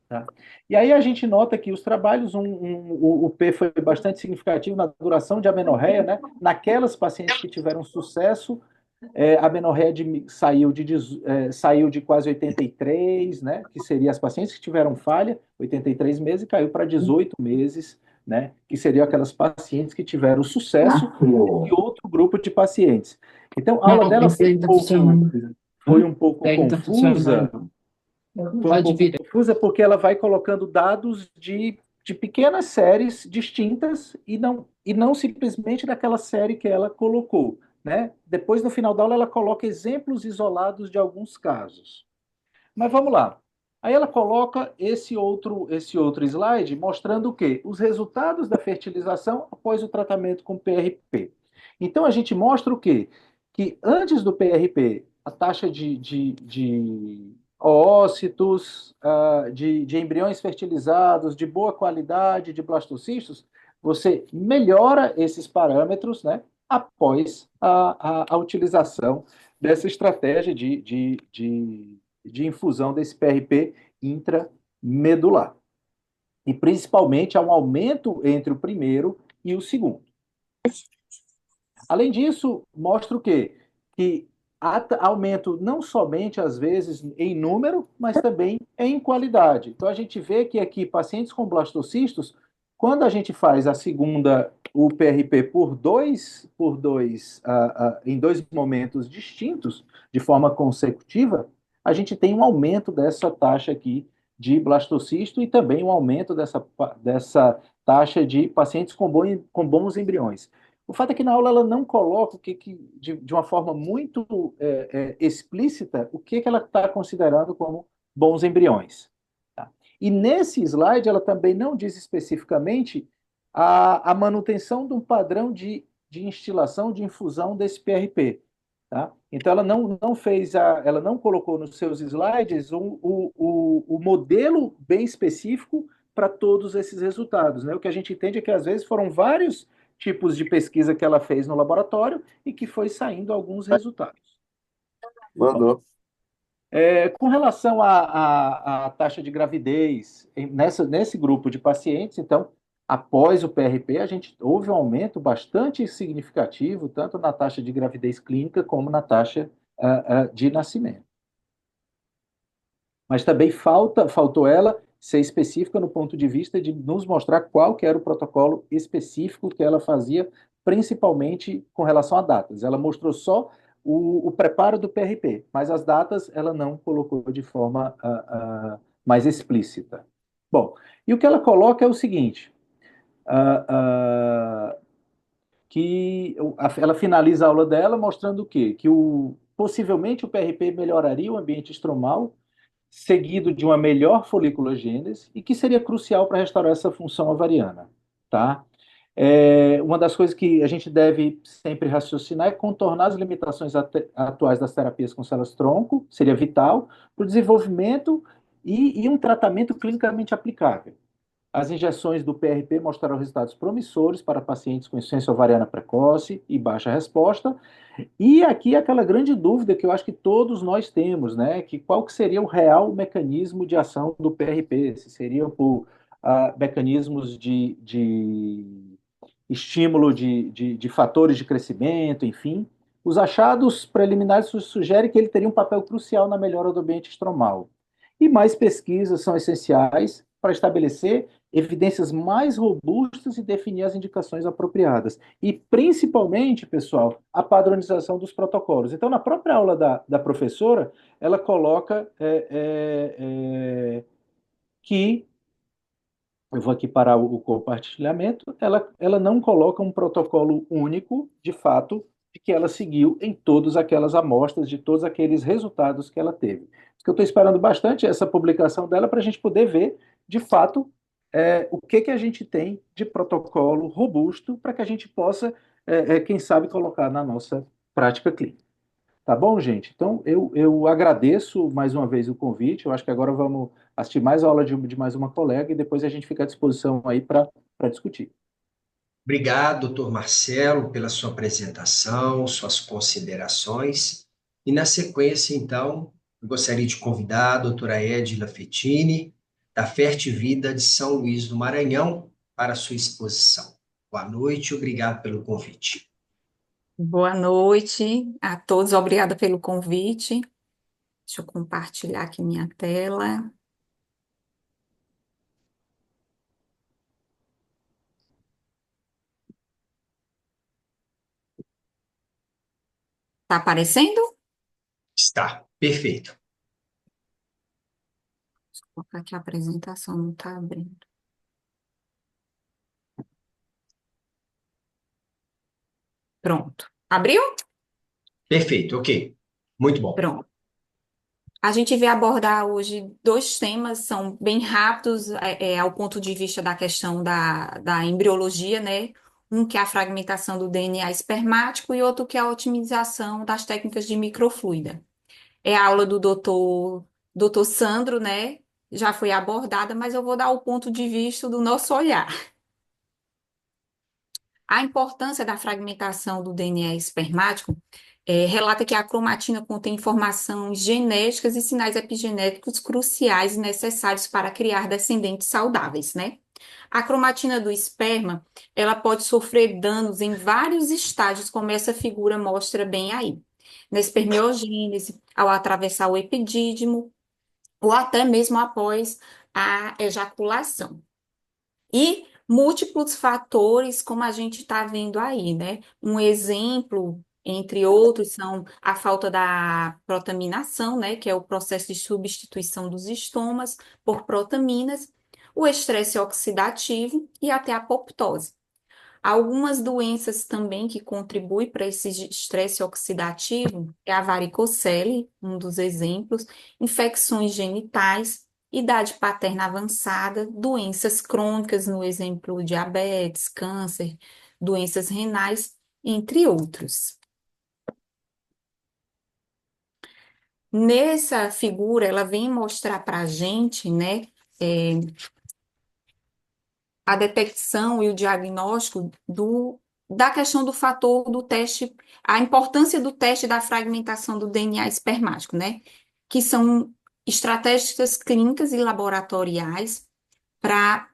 Tá? E aí a gente nota que os trabalhos, o P foi bastante significativo na duração de amenorreia, né? Naquelas pacientes que tiveram sucesso, a amenorreia saiu de quase 83, né? Que seriam as pacientes que tiveram falha, 83 meses, e caiu para 18 meses, né? Que seriam aquelas pacientes que tiveram sucesso, e outro grupo de pacientes. Então, a aula dela foi um pouco confusa. Confusa porque ela vai colocando dados de pequenas séries distintas e não simplesmente daquela série que ela colocou, né? Depois, no final da aula, ela coloca exemplos isolados de alguns casos. Mas vamos lá. Aí ela coloca esse outro slide mostrando o quê? Os resultados da fertilização após o tratamento com PRP. Então, a gente mostra o quê? Que antes do PRP, a taxa de oócitos, de embriões fertilizados, de boa qualidade, de blastocistos, você melhora esses parâmetros, né, após a utilização dessa estratégia de infusão desse PRP intramedular. E principalmente há um aumento entre o primeiro e o segundo. Além disso, mostra o quê? Que há aumento não somente, às vezes, em número, mas também em qualidade. Então, a gente vê que aqui, pacientes com blastocistos, quando a gente faz o PRP em dois momentos distintos, de forma consecutiva, a gente tem um aumento dessa taxa aqui de blastocisto e também um aumento dessa taxa de pacientes com bons embriões. O fato é que na aula ela não coloca de uma forma muito explícita o que ela está considerando como bons embriões. Tá? E nesse slide ela também não diz especificamente a manutenção de um padrão de instilação, de infusão desse PRP. Tá? Então ela ela não colocou nos seus slides o modelo bem específico para todos esses resultados. Né? O que a gente entende é que às vezes foram vários tipos de pesquisa que ela fez no laboratório e que foi saindo alguns resultados. Mandou. Com relação à taxa de gravidez, nesse grupo de pacientes, então, após o PRP, houve um aumento bastante significativo, tanto na taxa de gravidez clínica como na taxa de nascimento. Mas também faltou ela ser específica no ponto de vista de nos mostrar qual que era o protocolo específico que ela fazia, principalmente com relação a datas. Ela mostrou só o preparo do PRP, mas as datas ela não colocou de forma mais explícita. Bom, e o que ela coloca é o seguinte, que ela finaliza a aula dela mostrando o quê? Que possivelmente o PRP melhoraria o ambiente estromal, seguido de uma melhor foliculogênese, e que seria crucial para restaurar essa função ovariana, tá? Uma das coisas que a gente deve sempre raciocinar é contornar as limitações atuais das terapias com células-tronco, seria vital, para o desenvolvimento e um tratamento clinicamente aplicável. As injeções do PRP mostraram resultados promissores para pacientes com insuficiência ovariana precoce e baixa resposta. E aqui aquela grande dúvida que eu acho que todos nós temos, né? Que qual que seria o real mecanismo de ação do PRP? Se seriam por mecanismos de estímulo de fatores de crescimento, enfim. Os achados preliminares sugerem que ele teria um papel crucial na melhora do ambiente estromal. E mais pesquisas são essenciais para estabelecer evidências mais robustas e definir as indicações apropriadas. E, principalmente, pessoal, a padronização dos protocolos. Então, na própria aula da professora, ela coloca que eu vou aqui parar o compartilhamento, ela não coloca um protocolo único, de fato, de que ela seguiu em todas aquelas amostras, de todos aqueles resultados que ela teve. Eu estou esperando bastante essa publicação dela para a gente poder ver, de fato, o que a gente tem de protocolo robusto para que a gente possa, quem sabe, colocar na nossa prática clínica. Tá bom, gente? Então, eu agradeço mais uma vez o convite. Eu acho que agora vamos assistir mais aula de mais uma colega e depois a gente fica à disposição aí para discutir. Obrigado, doutor Marcelo, pela sua apresentação, suas considerações. E na sequência, então, eu gostaria de convidar a doutora Edila Fettini, da Fertivida de São Luís do Maranhão, para a sua exposição. Boa noite, obrigado pelo convite. Boa noite a todos, obrigada pelo convite. Deixa eu compartilhar aqui minha tela. Tá aparecendo? Está, perfeito. Deixa eu colocar aqui a apresentação, não está abrindo. Pronto. Abriu? Perfeito, ok. Muito bom. Pronto. A gente vai abordar hoje dois temas, são bem rápidos, ao ponto de vista da questão da embriologia, né? Um que é a fragmentação do DNA espermático e outro que é a otimização das técnicas de microfluida. É a aula do doutor Sandro, né? Já foi abordada, mas eu vou dar o ponto de vista do nosso olhar. A importância da fragmentação do DNA espermático relata que a cromatina contém informações genéticas e sinais epigenéticos cruciais e necessários para criar descendentes saudáveis, né? A cromatina do esperma, ela pode sofrer danos em vários estágios, como essa figura mostra bem aí. Na espermiogênese, ao atravessar o epidídimo, ou até mesmo após a ejaculação. E múltiplos fatores, como a gente está vendo aí, né? Um exemplo, entre outros, são a falta da protaminação, né? Que é o processo de substituição dos estomas por protaminas, o estresse oxidativo e até a apoptose. Algumas doenças também que contribuem para esse estresse oxidativo é a varicocele, um dos exemplos, infecções genitais, idade paterna avançada, doenças crônicas, no exemplo, diabetes, câncer, doenças renais, entre outros. Nessa figura, ela vem mostrar para a gente, né, a detecção e o diagnóstico da questão do fator do teste, a importância do teste da fragmentação do DNA espermático, né? Que são estratégias clínicas e laboratoriais para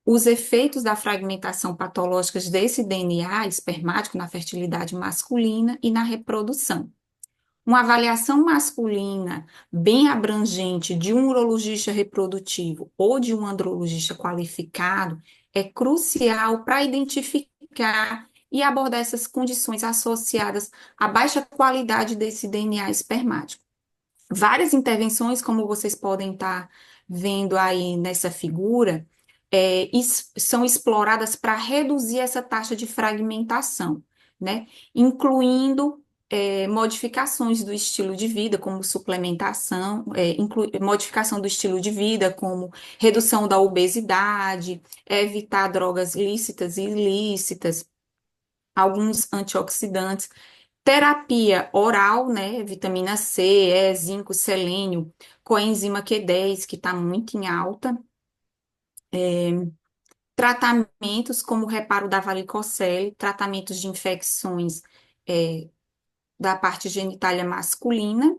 os efeitos da fragmentação patológica desse DNA espermático na fertilidade masculina e na reprodução. Uma avaliação masculina bem abrangente de um urologista reprodutivo ou de um andrologista qualificado é crucial para identificar e abordar essas condições associadas à baixa qualidade desse DNA espermático. Várias intervenções, como vocês podem estar vendo aí nessa figura, são exploradas para reduzir essa taxa de fragmentação, né? Incluindo modificações do estilo de vida, como suplementação, modificação do estilo de vida, como redução da obesidade, evitar drogas lícitas e ilícitas, alguns antioxidantes, terapia oral, né, vitamina C, zinco, selênio, coenzima Q10, que está muito em alta, tratamentos como reparo da varicocele, tratamentos de infecções da parte genitália masculina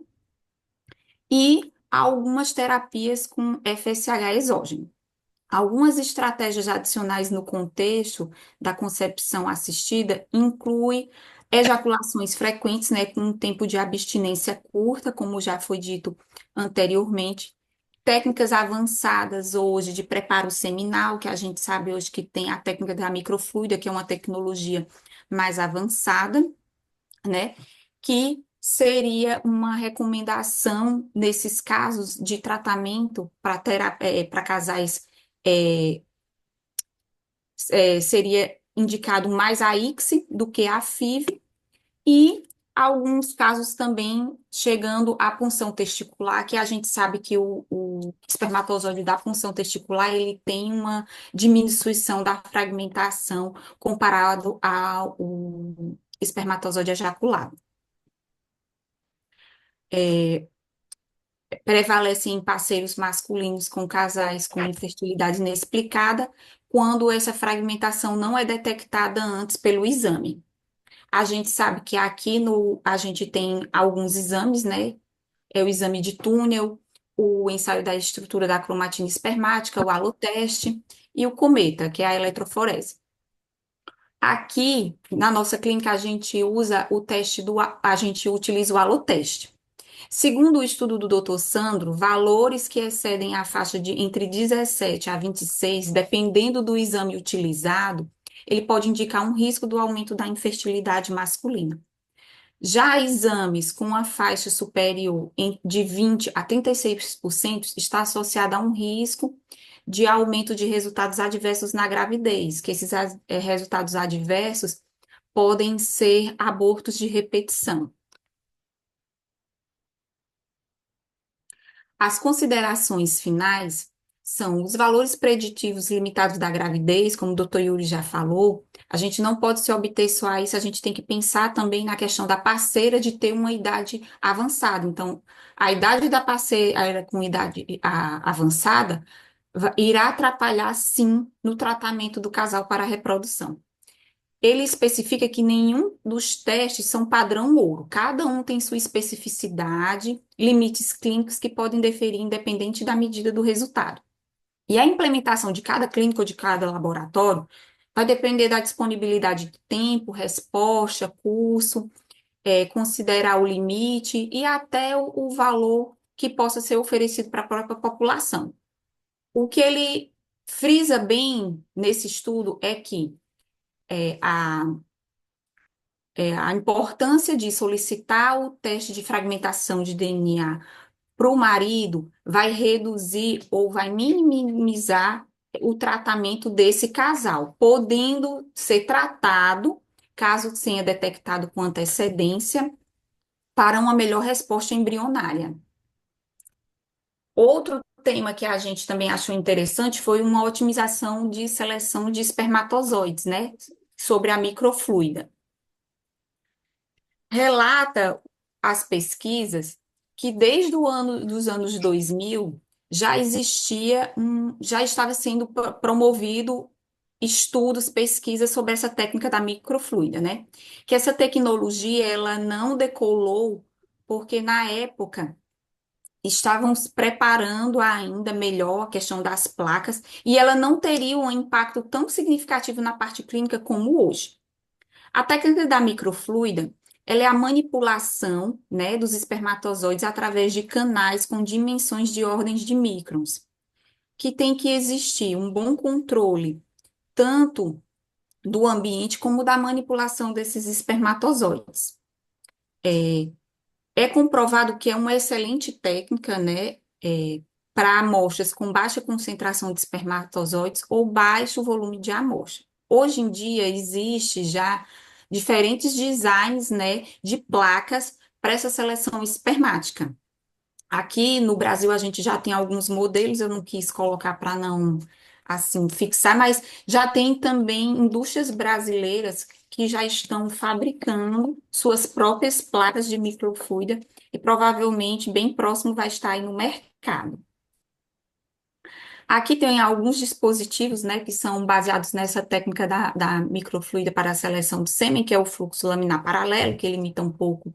e algumas terapias com FSH exógeno. Algumas estratégias adicionais no contexto da concepção assistida incluem ejaculações frequentes, né, com um tempo de abstinência curta, como já foi dito anteriormente, técnicas avançadas hoje de preparo seminal, que a gente sabe hoje que tem a técnica da microfluida, que é uma tecnologia mais avançada, né? Que seria uma recomendação nesses casos de tratamento para casais, é, seria indicado mais a ICSI do que a FIV, e alguns casos também chegando à punção testicular, que a gente sabe que o espermatozoide da punção testicular, ele tem uma diminuição da fragmentação comparado ao espermatozoide ejaculado. Prevalecem em parceiros masculinos com casais com infertilidade inexplicada, quando essa fragmentação não é detectada antes pelo exame. A gente sabe que aqui a gente tem alguns exames, né? É o exame de túnel, o ensaio da estrutura da cromatina espermática, o aloteste e o cometa, que é a eletroforese. Aqui, na nossa clínica, a gente usa a gente utiliza o aloteste. Segundo o estudo do Dr. Sandro, valores que excedem a faixa de entre 17 a 26, dependendo do exame utilizado, ele pode indicar um risco do aumento da infertilidade masculina. Já exames com a faixa superior de 20 a 36% está associado a um risco de aumento de resultados adversos na gravidez, que esses resultados adversos podem ser abortos de repetição. As considerações finais são os valores preditivos limitados da gravidez, como o Dr. Yuri já falou. A gente não pode se obter só a isso, a gente tem que pensar também na questão da parceira de ter uma idade avançada. Então, a idade da parceira com idade avançada irá atrapalhar, sim, no tratamento do casal para a reprodução. Ele especifica que nenhum dos testes são padrão ouro. Cada um tem sua especificidade, limites clínicos que podem diferir independente da medida do resultado. E a implementação de cada clínica ou de cada laboratório vai depender da disponibilidade de tempo, resposta, curso, considerar o limite e até o valor que possa ser oferecido para a própria população. O que ele frisa bem nesse estudo é que a importância de solicitar o teste de fragmentação de DNA para o marido vai reduzir ou vai minimizar o tratamento desse casal, podendo ser tratado, caso tenha detectado com antecedência, para uma melhor resposta embrionária. Outro tema que a gente também achou interessante foi uma otimização de seleção de espermatozoides, né? Sobre a microfluida. Relata as pesquisas que desde dos anos 2000 já estava sendo promovido estudos, pesquisas sobre essa técnica da microfluida, né? Que essa tecnologia, ela não decolou porque na época estavam se preparando ainda melhor a questão das placas e ela não teria um impacto tão significativo na parte clínica como hoje. A técnica da microfluida, ela é a manipulação, né, dos espermatozoides através de canais com dimensões de ordens de microns, que tem que existir um bom controle, tanto do ambiente como da manipulação desses espermatozoides. É comprovado que é uma excelente técnica, né, para amostras com baixa concentração de espermatozoides ou baixo volume de amostra. Hoje em dia existe já diferentes designs, né, de placas para essa seleção espermática. Aqui no Brasil a gente já tem alguns modelos, eu não quis colocar para não assim fixar, mas já tem também indústrias brasileiras que já estão fabricando suas próprias placas de microfluida e provavelmente bem próximo vai estar aí no mercado. Aqui tem alguns dispositivos, né, que são baseados nessa técnica da microfluida para a seleção de sêmen, que é o fluxo laminar paralelo, que ele imita um pouco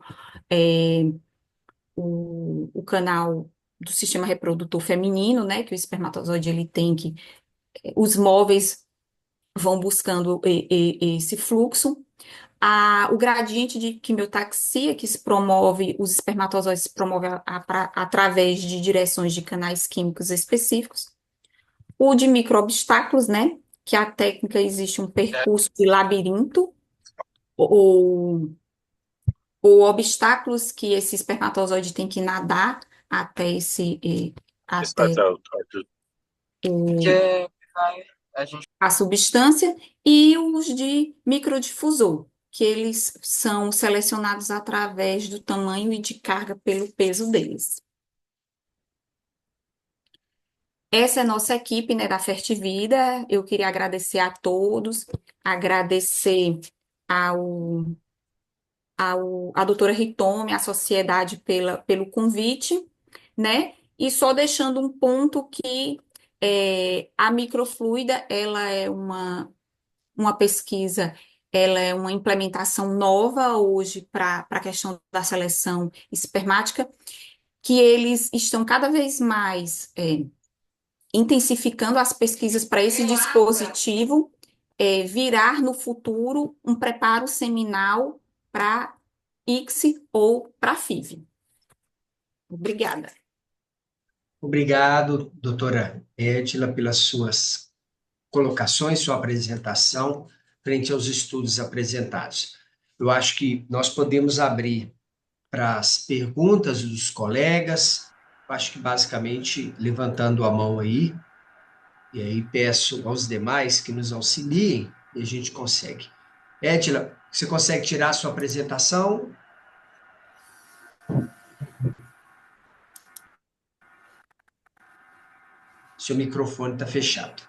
o canal do sistema reprodutor feminino, né, que o espermatozoide ele tem que os móveis vão buscando esse fluxo. O gradiente de quimiotaxia, que se promove, os espermatozoides se promove através de direções de canais químicos específicos. O de microobstáculos, né, que a técnica existe um percurso de labirinto, ou obstáculos que esse espermatozoide tem que nadar até até a substância, e os de microdifusor, que eles são selecionados através do tamanho e de carga pelo peso deles. Essa é a nossa equipe, né, da Fertivida. Eu queria agradecer a todos, agradecer a doutora Ritome, à sociedade pelo convite, né? E só deixando um ponto que a microfluida, ela é uma pesquisa, ela é uma implementação nova hoje para a questão da seleção espermática, que eles estão cada vez mais intensificando as pesquisas para esse dispositivo virar no futuro um preparo seminal para ICSI ou para FIV. Obrigada. Obrigado, doutora Edila, pelas suas colocações, sua apresentação frente aos estudos apresentados. Eu acho que nós podemos abrir para as perguntas dos colegas, acho que basicamente levantando a mão aí, e aí peço aos demais que nos auxiliem e a gente consegue. Edila, você consegue tirar a sua apresentação? Seu microfone está fechado.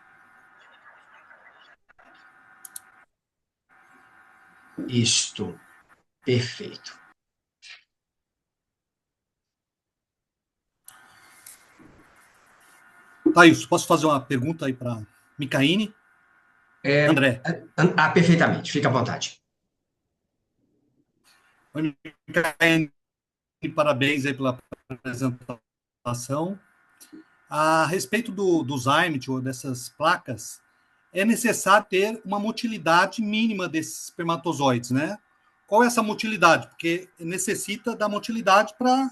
Isto, perfeito. Thaís, posso fazer uma pergunta aí para Micaine? André. Perfeitamente, fica à vontade. Oi, Micaine, parabéns aí pela apresentação. A respeito do Zymet ou dessas placas, é necessário ter uma motilidade mínima desses espermatozoides, né? Qual é essa motilidade? Porque necessita da motilidade para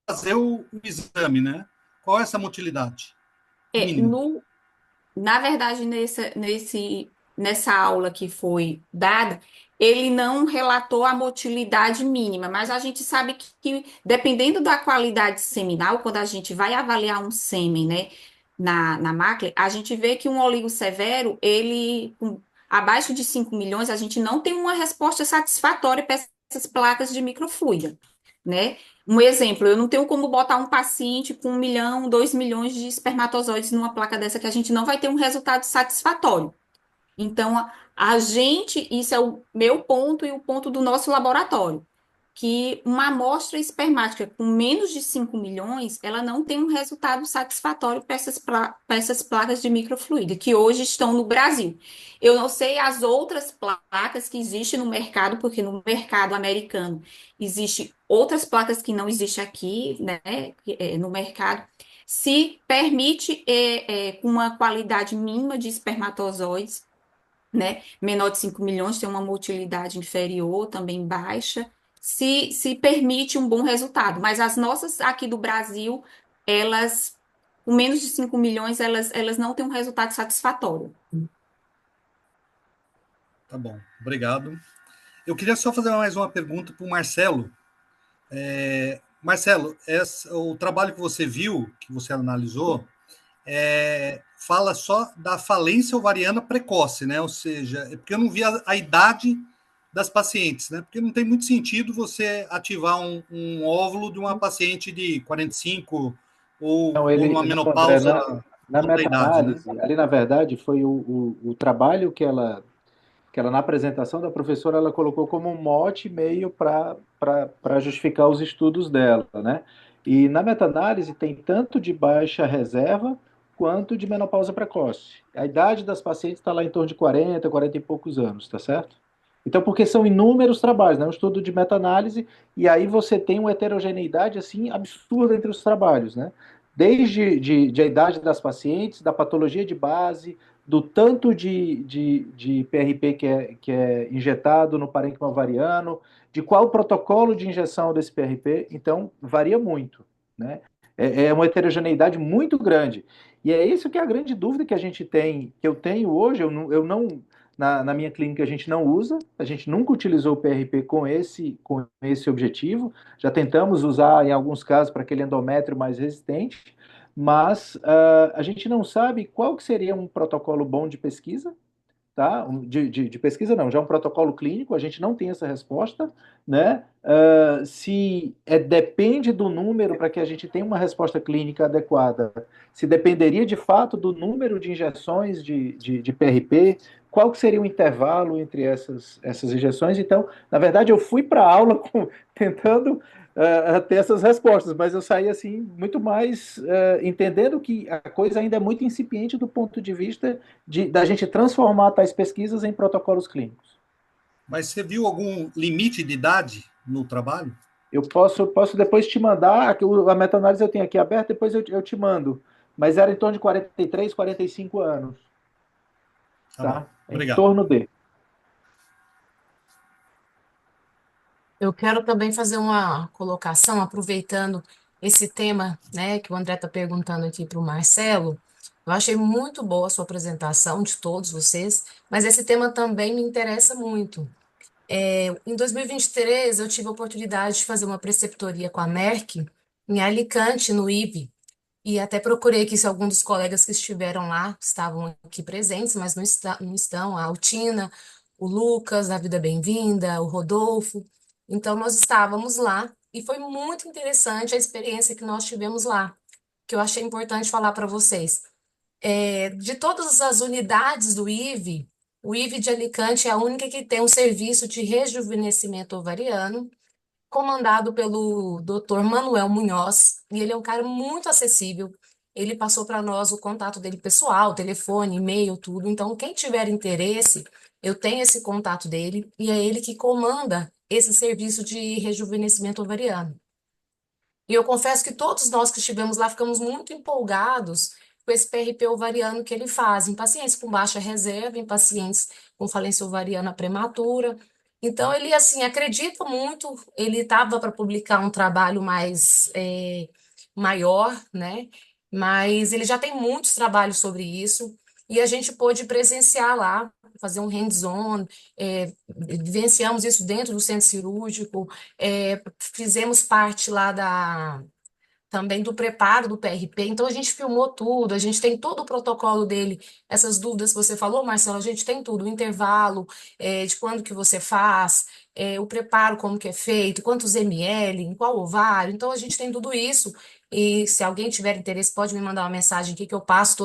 fazer o exame, né? Qual é essa motilidade? Na verdade, nessa aula que foi dada, ele não relatou a motilidade mínima, mas a gente sabe que dependendo da qualidade seminal, quando a gente vai avaliar um sêmen, né, na mácula, a gente vê que um oligosevero, ele, abaixo de 5 milhões, a gente não tem uma resposta satisfatória para essas placas de microfluida, né? Um exemplo, eu não tenho como botar um paciente com 1 milhão, 2 milhões de espermatozoides numa placa dessa que a gente não vai ter um resultado satisfatório. Então, isso é o meu ponto e o ponto do nosso laboratório, que uma amostra espermática com menos de 5 milhões, ela não tem um resultado satisfatório para essas placas de microfluida, que hoje estão no Brasil. Eu não sei as outras placas que existem no mercado, porque no mercado americano existem outras placas que não existem aqui, né, no mercado. Se permite com uma qualidade mínima de espermatozoides, né, menor de 5 milhões, tem uma motilidade inferior, também baixa, se permite um bom resultado. Mas as nossas aqui do Brasil, elas, com menos de 5 milhões, elas não têm um resultado satisfatório. Tá bom, obrigado. Eu queria só fazer mais uma pergunta para o Marcelo. Marcelo, o trabalho que você viu, que você analisou, fala só da falência ovariana precoce, né? Ou seja, é porque eu não vi a idade das pacientes, né? Porque não tem muito sentido você ativar um óvulo de uma paciente de 45 ou Não, numa não, André, menopausa na alta idade, né? meta-análise, ali na verdade foi o trabalho que ela, na apresentação da professora, ela colocou como um mote meio para justificar os estudos dela, né? E na meta-análise tem tanto de baixa reserva quanto de menopausa precoce. A idade das pacientes está lá em torno de 40, 40 e poucos anos, tá certo? Então, porque são inúmeros trabalhos, né? Um estudo de meta-análise, e aí você tem uma heterogeneidade, assim, absurda entre os trabalhos, né? Desde de a idade das pacientes, da patologia de base, do tanto de PRP que é injetado no parênquima ovariano, de qual o protocolo de injeção desse PRP, então varia muito, né? É uma heterogeneidade muito grande. E é isso que é a grande dúvida que a gente tem, que eu tenho hoje, eu não na minha clínica a gente não usa, a gente nunca utilizou o PRP com esse objetivo, já tentamos usar em alguns casos para aquele endométrio mais resistente, mas a gente não sabe qual que seria um protocolo bom de pesquisa, tá? De pesquisa não, já é um protocolo clínico, a gente não tem essa resposta, né? Se depende do número para que a gente tenha uma resposta clínica adequada, se dependeria de fato do número de injeções de PRP, qual que seria o intervalo entre essas injeções? Então, na verdade, eu fui para a aula tentando ter essas respostas, mas eu saí assim muito mais entendendo que a coisa ainda é muito incipiente do ponto de vista da gente transformar tais pesquisas em protocolos clínicos. Mas você viu algum limite de idade no trabalho? Eu posso depois te mandar, a meta-análise eu tenho aqui aberta, depois eu te mando, mas era em torno de 43, 45 anos. Tá? Em Obrigado. torno de. Eu quero também fazer uma colocação, aproveitando esse tema, né, que o André está perguntando aqui para o Marcelo. Eu achei muito boa a sua apresentação de todos vocês, mas esse tema também me interessa muito. Em 2023, eu tive a oportunidade de fazer uma preceptoria com a Merck em Alicante, no IB, e até procurei aqui se algum dos colegas que estiveram lá estavam aqui presentes, mas não estão. A Altina, o Lucas, da Vida Bem-vinda, o Rodolfo. Então, nós estávamos lá e foi muito interessante a experiência que nós tivemos lá, que eu achei importante falar para vocês. De todas as unidades do IVE, o IVE de Alicante é a única que tem um serviço de rejuvenescimento ovariano, comandado pelo Dr. Manuel Munhoz, e ele é um cara muito acessível. Ele passou para nós o contato dele pessoal, telefone, e-mail, tudo. Então, quem tiver interesse, eu tenho esse contato dele, e é ele que comanda esse serviço de rejuvenescimento ovariano. E eu confesso que todos nós que estivemos lá ficamos muito empolgados com esse PRP ovariano que ele faz em pacientes com baixa reserva, em pacientes com falência ovariana prematura. Então, ele, assim, acredita muito, ele estava para publicar um trabalho mais maior, né? Mas ele já tem muitos trabalhos sobre isso, e a gente pôde presenciar lá, fazer um hands-on, vivenciamos isso dentro do centro cirúrgico, fizemos parte lá também do preparo do PRP, então a gente filmou tudo, a gente tem todo o protocolo dele, essas dúvidas que você falou, Marcelo, a gente tem tudo, o intervalo, de quando que você faz, o preparo, como que é feito, quantos ml, em qual ovário, então a gente tem tudo isso, e se alguém tiver interesse, pode me mandar uma mensagem aqui que eu passo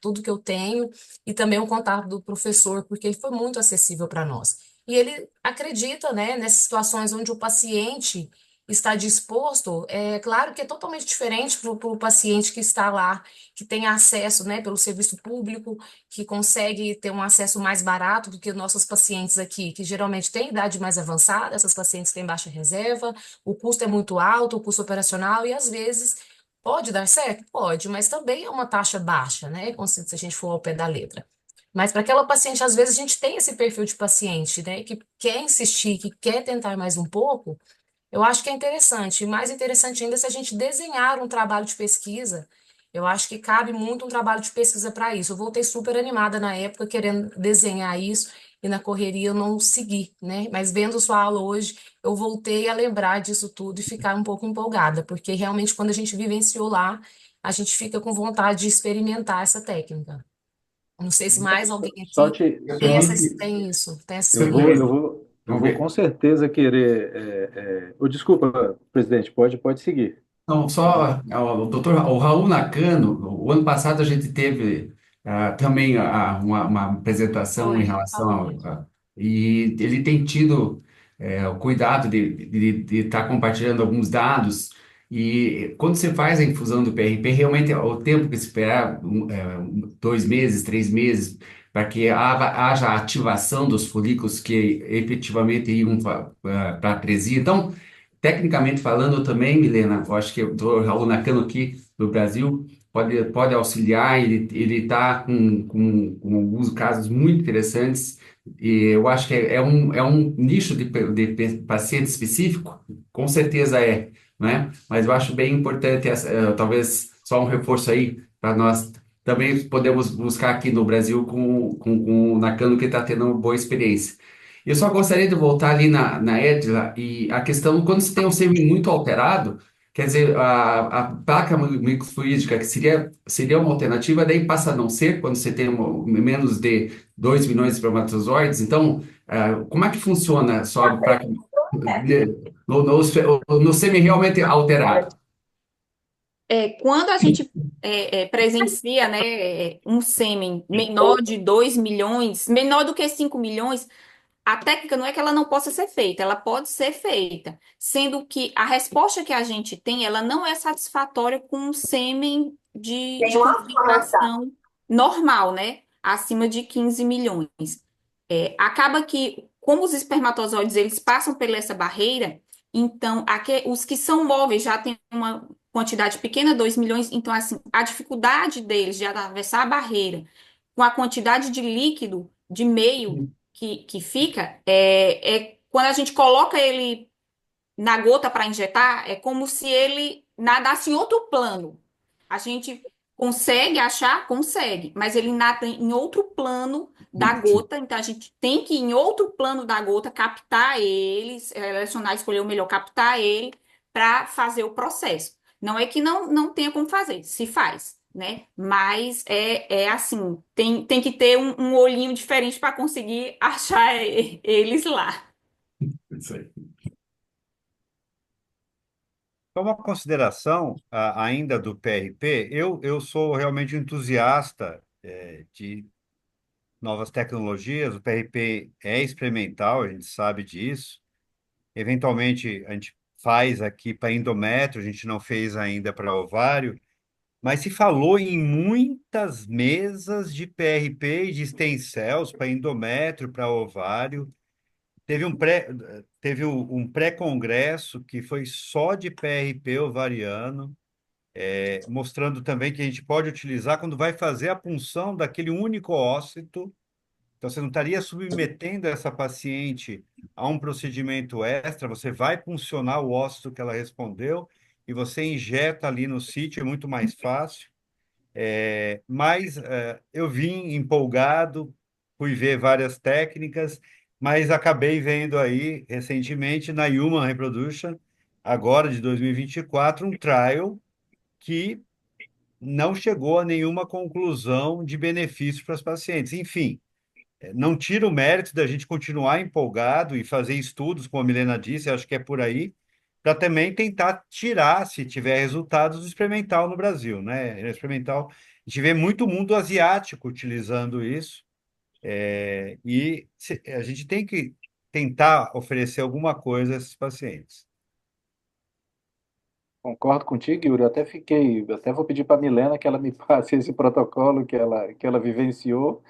tudo que eu tenho, e também o contato do professor, porque ele foi muito acessível para nós. E ele acredita, né, nessas situações onde o paciente está disposto, é claro que é totalmente diferente para o paciente que está lá, que tem acesso, né, pelo serviço público, que consegue ter um acesso mais barato do que nossos pacientes aqui, que geralmente têm idade mais avançada, essas pacientes têm baixa reserva, o custo é muito alto, o custo operacional, e às vezes pode dar certo? Pode, mas também é uma taxa baixa, né, se a gente for ao pé da letra. Mas para aquela paciente, às vezes a gente tem esse perfil de paciente, né, que quer insistir, que quer tentar mais um pouco. Eu acho que é interessante, e mais interessante ainda se a gente desenhar um trabalho de pesquisa. Eu acho que cabe muito um trabalho de pesquisa para isso. Eu voltei super animada na época, querendo desenhar isso, e na correria eu não segui, né? Mas vendo sua aula hoje, eu voltei a lembrar disso tudo e ficar um pouco empolgada, porque realmente quando a gente vivenciou lá, a gente fica com vontade de experimentar essa técnica. Não sei se mais alguém Só aqui te, tem isso, tem essa eu vou, experiência. eu vou, eu Vamos vou ver. com certeza querer. Desculpa, presidente, pode seguir. Não, só o doutor o Raul Nakano, o ano passado a gente teve também uma apresentação em Foi, relação falou mesmo. e ele tem tido o cuidado de estar compartilhando alguns dados e quando você faz a infusão do PRP, realmente o tempo que esperar, 2 meses, 3 meses, para que haja ativação dos folículos que efetivamente iam para a atresia. Então, tecnicamente falando também, Milena, eu acho que o Dr. Raul Nakano aqui do Brasil pode auxiliar, ele está com alguns casos muito interessantes, e eu acho que é um nicho de paciente específico, com certeza né? Mas eu acho bem importante, talvez só um reforço aí, para nós também podemos buscar aqui no Brasil com o Nakano que está tendo uma boa experiência. Eu só gostaria de voltar ali na Edla e a questão, quando você tem um sêmen muito alterado, quer dizer, a placa microfluídica, que seria uma alternativa, daí passa a não ser quando você tem menos de 2 milhões de espermatozoides. Então, como é que funciona só a placa no sêmen realmente alterado? Quando a gente presencia, né, um sêmen menor de 2 milhões, menor do que 5 milhões, a técnica não é que ela não possa ser feita, ela pode ser feita, sendo que a resposta que a gente tem, ela não é satisfatória com um sêmen de concentração normal, né? Acima de 15 milhões. Acaba que, como os espermatozoides, eles passam por essa barreira, então, os que são móveis já têm uma quantidade pequena, 2 milhões, então, assim, a dificuldade deles de atravessar a barreira com a quantidade de líquido de meio que fica, quando a gente coloca ele na gota para injetar, é como se ele nadasse em outro plano. A gente consegue achar? Consegue, mas ele nada em outro plano da gota, então a gente tem que ir em outro plano da gota, captar ele, selecionar, escolher o melhor, captar ele para fazer o processo. Não é que não tenha como fazer, se faz, né? Mas é assim, tem que ter um olhinho diferente para conseguir achar eles lá. Isso aí. Só uma consideração ainda do PRP, eu sou realmente um entusiasta de novas tecnologias, o PRP é experimental, a gente sabe disso. Eventualmente, a gente faz aqui para endométrio, a gente não fez ainda para ovário, mas se falou em muitas mesas de PRP e de stem cells para endométrio, para ovário. Teve um pré-congresso que foi só de PRP ovariano, mostrando também que a gente pode utilizar quando vai fazer a punção daquele único ócito. Então, você não estaria submetendo essa paciente a um procedimento extra, você vai puncionar o ósseo que ela respondeu e você injeta ali no sítio, é muito mais fácil. Mas eu vim empolgado, fui ver várias técnicas, mas acabei vendo aí recentemente na Human Reproduction, agora de 2024, um trial que não chegou a nenhuma conclusão de benefício para os pacientes. Enfim, não tira o mérito da gente continuar empolgado e fazer estudos, como a Milena disse, acho que é por aí, para também tentar tirar, se tiver resultados, do experimental no Brasil, né? Experimental, a gente vê muito mundo asiático utilizando isso, a gente tem que tentar oferecer alguma coisa a esses pacientes. Concordo contigo, Yuri. Até vou pedir para a Milena que ela me passe esse protocolo que ela vivenciou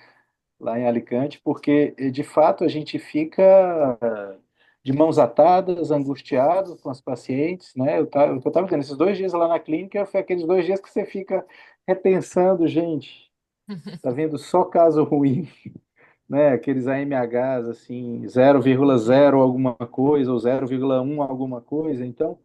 lá em Alicante, porque de fato a gente fica de mãos atadas, angustiado com as pacientes, né? O que eu estava dizendo, esses 2 dias lá na clínica foi aqueles 2 dias que você fica repensando, gente, tá vendo só caso ruim, né? Aqueles AMHs assim, 0,0 alguma coisa ou 0,1 alguma coisa, então.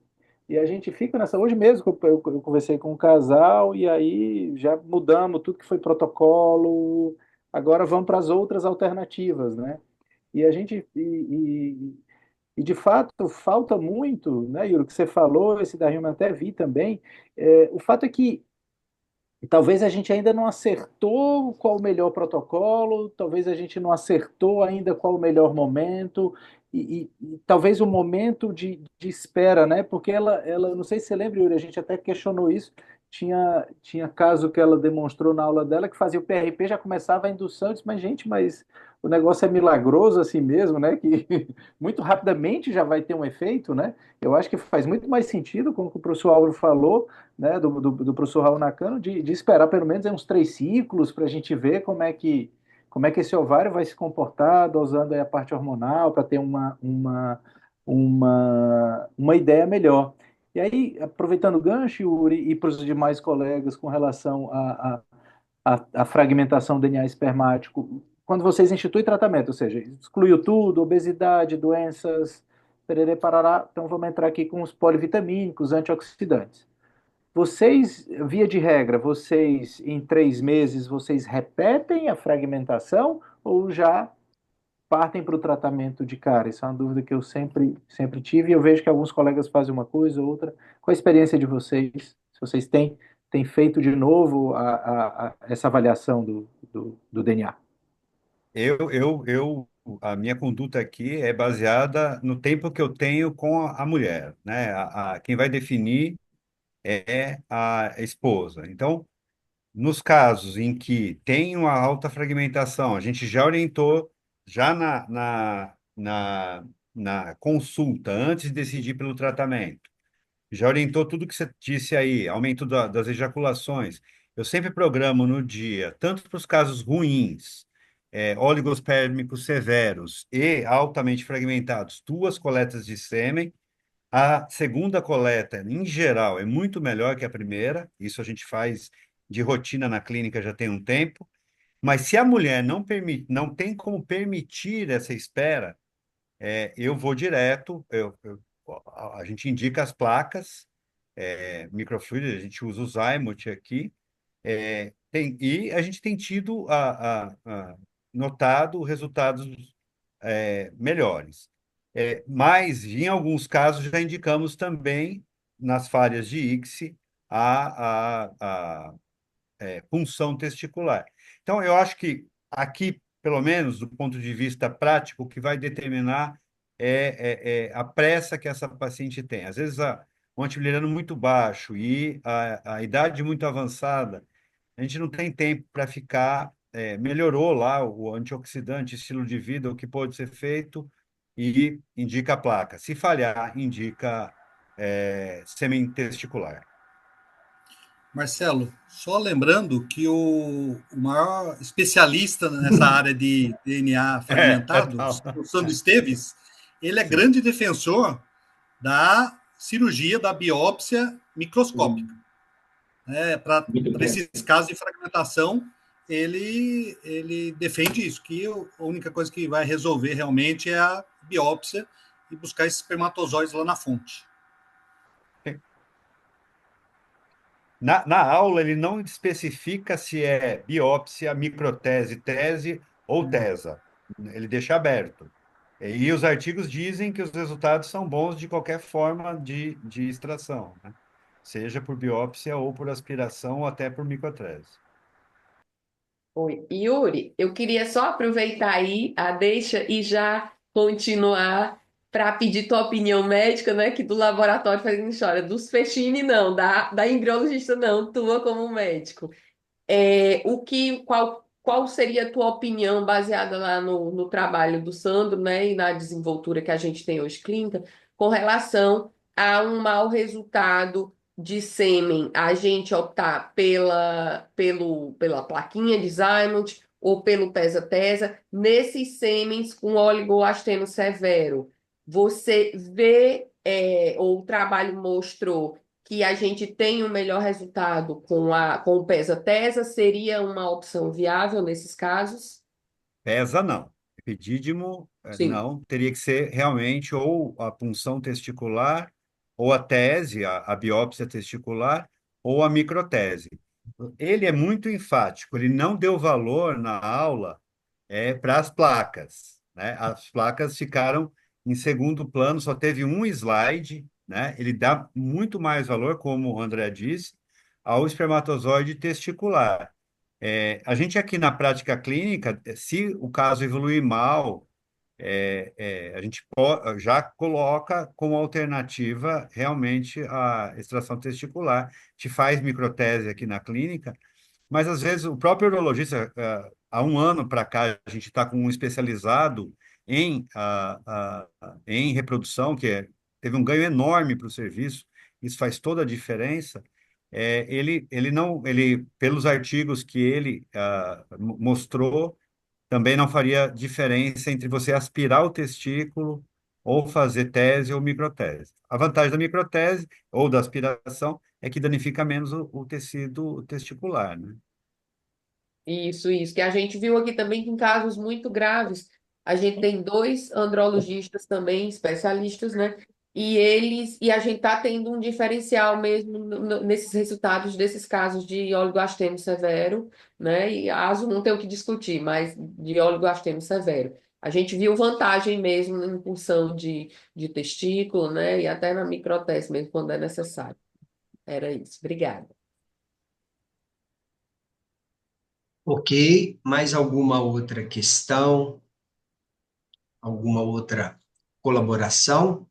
E a gente fica nessa. Hoje mesmo eu conversei com um casal e aí já mudamos tudo que foi protocolo. Agora vamos para as outras alternativas, né? E a gente e de fato falta muito, né, Yuri, o que você falou, esse da Human até vi também. O fato é que E talvez a gente ainda não acertou qual o melhor protocolo, talvez a gente não acertou ainda qual o melhor momento, e talvez o momento de espera, né? Porque não sei se você lembra, Yuri, a gente até questionou isso. Tinha caso que ela demonstrou na aula dela que fazia o PRP, já começava a indução, eu disse, mas gente, mas o negócio é milagroso assim mesmo, né? Que muito rapidamente já vai ter um efeito, né? Eu acho que faz muito mais sentido, como o professor Álvaro falou, né, do professor Raul Nakano, de esperar pelo menos uns 3 ciclos para a gente ver como é que esse ovário vai se comportar, dosando aí a parte hormonal, para ter uma ideia melhor. E aí, aproveitando o gancho, Yuri, e para os demais colegas com relação à fragmentação do DNA espermático, quando vocês instituem tratamento, ou seja, excluiu tudo, obesidade, doenças, pererê, parará, então vamos entrar aqui com os polivitamínicos, antioxidantes. Vocês, via de regra, vocês em 3 meses, vocês repetem a fragmentação ou já partem para o tratamento de cara? Isso é uma dúvida que eu sempre tive e eu vejo que alguns colegas fazem uma coisa ou outra. Qual a experiência de vocês? Se vocês têm feito de novo essa avaliação do DNA? A minha conduta aqui é baseada no tempo que eu tenho com a mulher, né? Quem vai definir é a esposa. Então, nos casos em que tem uma alta fragmentação, a gente já orientou, já na consulta, antes de decidir pelo tratamento, já orientou tudo que você disse aí, aumento das ejaculações. Eu sempre programo no dia, tanto para os casos ruins, oligospermicos severos e altamente fragmentados, 2 coletas de sêmen. A segunda coleta, em geral, é muito melhor que a primeira. Isso a gente faz de rotina na clínica já tem um tempo. Mas se a mulher não tem como permitir essa espera, eu vou direto. A gente indica as placas, microfluidics, a gente usa o Zymote aqui. E a gente tem tido notado resultados melhores. Mas, em alguns casos, já indicamos também, nas falhas de ICSI, a punção testicular. Então, eu acho que aqui, pelo menos do ponto de vista prático, o que vai determinar é a pressa que essa paciente tem. Às vezes, o antibilirano muito baixo e a idade muito avançada, a gente não tem tempo para ficar. Melhorou lá o antioxidante, estilo de vida, o que pode ser feito, e indica a placa. Se falhar, indica sêmen testicular. Marcelo, só lembrando que o maior especialista nessa área de DNA fragmentado, o Sandro Esteves, ele é grande defensor da cirurgia da biópsia microscópica. Para esses casos de fragmentação, ele defende isso, que a única coisa que vai resolver realmente é a biópsia e buscar esses espermatozoides lá na fonte. Na aula, ele não especifica se é biópsia, microtese, tese ou tesa. Ele deixa aberto. E os artigos dizem que os resultados são bons de qualquer forma de extração, né? Seja por biópsia ou por aspiração ou até por microtese. Oi, Yuri, eu queria só aproveitar aí a deixa e já continuar para pedir tua opinião médica, né? Que do laboratório fazendo história, dos Fechini não, da embriologista não, tua como médico. Qual seria a tua opinião baseada lá no trabalho do Sandro, né, e na desenvoltura que a gente tem hoje clínica, com relação a um mau resultado de sêmen, a gente optar pela plaquinha de Zymote ou pelo pesa-tesa, nesses sêmens com oligoasteno severo? Você vê, ou o trabalho mostrou que a gente tem um melhor resultado com o pesa-tesa, seria uma opção viável nesses casos? Pesa não. Epidídimo, Sim. não. Teria que ser realmente ou a punção testicular, ou a tese, a biópsia testicular, ou a microtese. Ele é muito enfático, ele não deu valor na aula para as placas, né? As placas ficaram em segundo plano, só teve um slide, né? Ele dá muito mais valor, como o André disse, ao espermatozoide testicular. A gente aqui na prática clínica, se o caso evoluir mal, a gente já coloca como alternativa realmente a extração testicular, te faz microtese aqui na clínica, mas às vezes o próprio urologista, há um ano para cá, a gente está com um especializado em reprodução, teve um ganho enorme para o serviço, isso faz toda a diferença. Ele, pelos artigos que ele mostrou, também não faria diferença entre você aspirar o testículo ou fazer tese ou microtese. A vantagem da microtese ou da aspiração é que danifica menos o tecido testicular, né? Isso, que a gente viu aqui também com casos muito graves. A gente tem dois andrologistas também, especialistas, né? E a gente está tendo um diferencial mesmo nesses resultados desses casos de oligastênio severo, né? E ASO não tem o que discutir, mas de oligastênio severo. A gente viu vantagem mesmo em punção de testículo, né? E até na microtese mesmo, quando é necessário. Era isso. Obrigada. Ok, mais alguma outra questão? Alguma outra colaboração?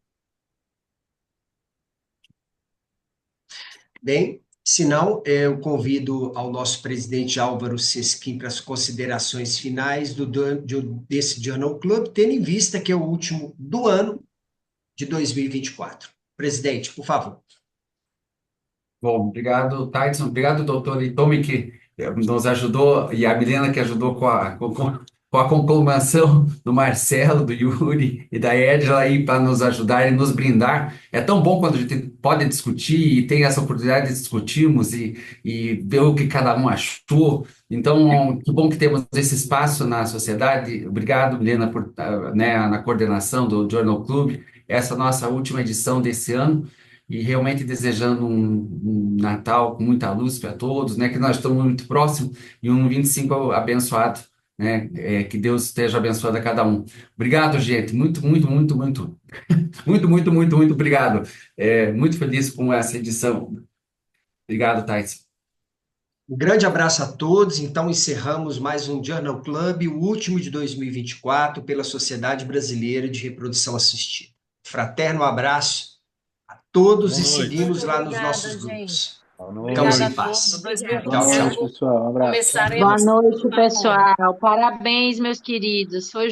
Bem, se não, eu convido ao nosso presidente Álvaro Sesquim para as considerações finais desse Journal Club, tendo em vista que é o último do ano de 2024. Presidente, por favor. Bom, obrigado, Tyson. Obrigado, doutor Itomi, que nos ajudou, e a Milena, que ajudou com a conclamação do Marcelo, do Yuri e da Edla aí para nos ajudar e nos brindar. É tão bom quando a gente pode discutir e tem essa oportunidade de discutirmos e ver o que cada um achou. Então, que bom que temos esse espaço na sociedade. Obrigado, Milena, por na coordenação do Journal Club. Essa é a nossa última edição desse ano. E realmente desejando um Natal com muita luz para todos, né? Que nós estamos muito próximos e um 25 abençoado, né? Que Deus esteja abençoando a cada um. Obrigado, gente. Muito, muito, muito, muito, muito, muito, muito, muito obrigado. Muito feliz com essa edição. Obrigado, Thais. Um grande abraço a todos. Então, encerramos mais um Journal Club, o último de 2024, pela Sociedade Brasileira de Reprodução Assistida. Fraterno abraço a todos e seguimos lá nos nossos grupos. Ficamos em paz. Boa noite, pessoal. Um abraço. Boa noite, pessoal. Parabéns, meus queridos. Foi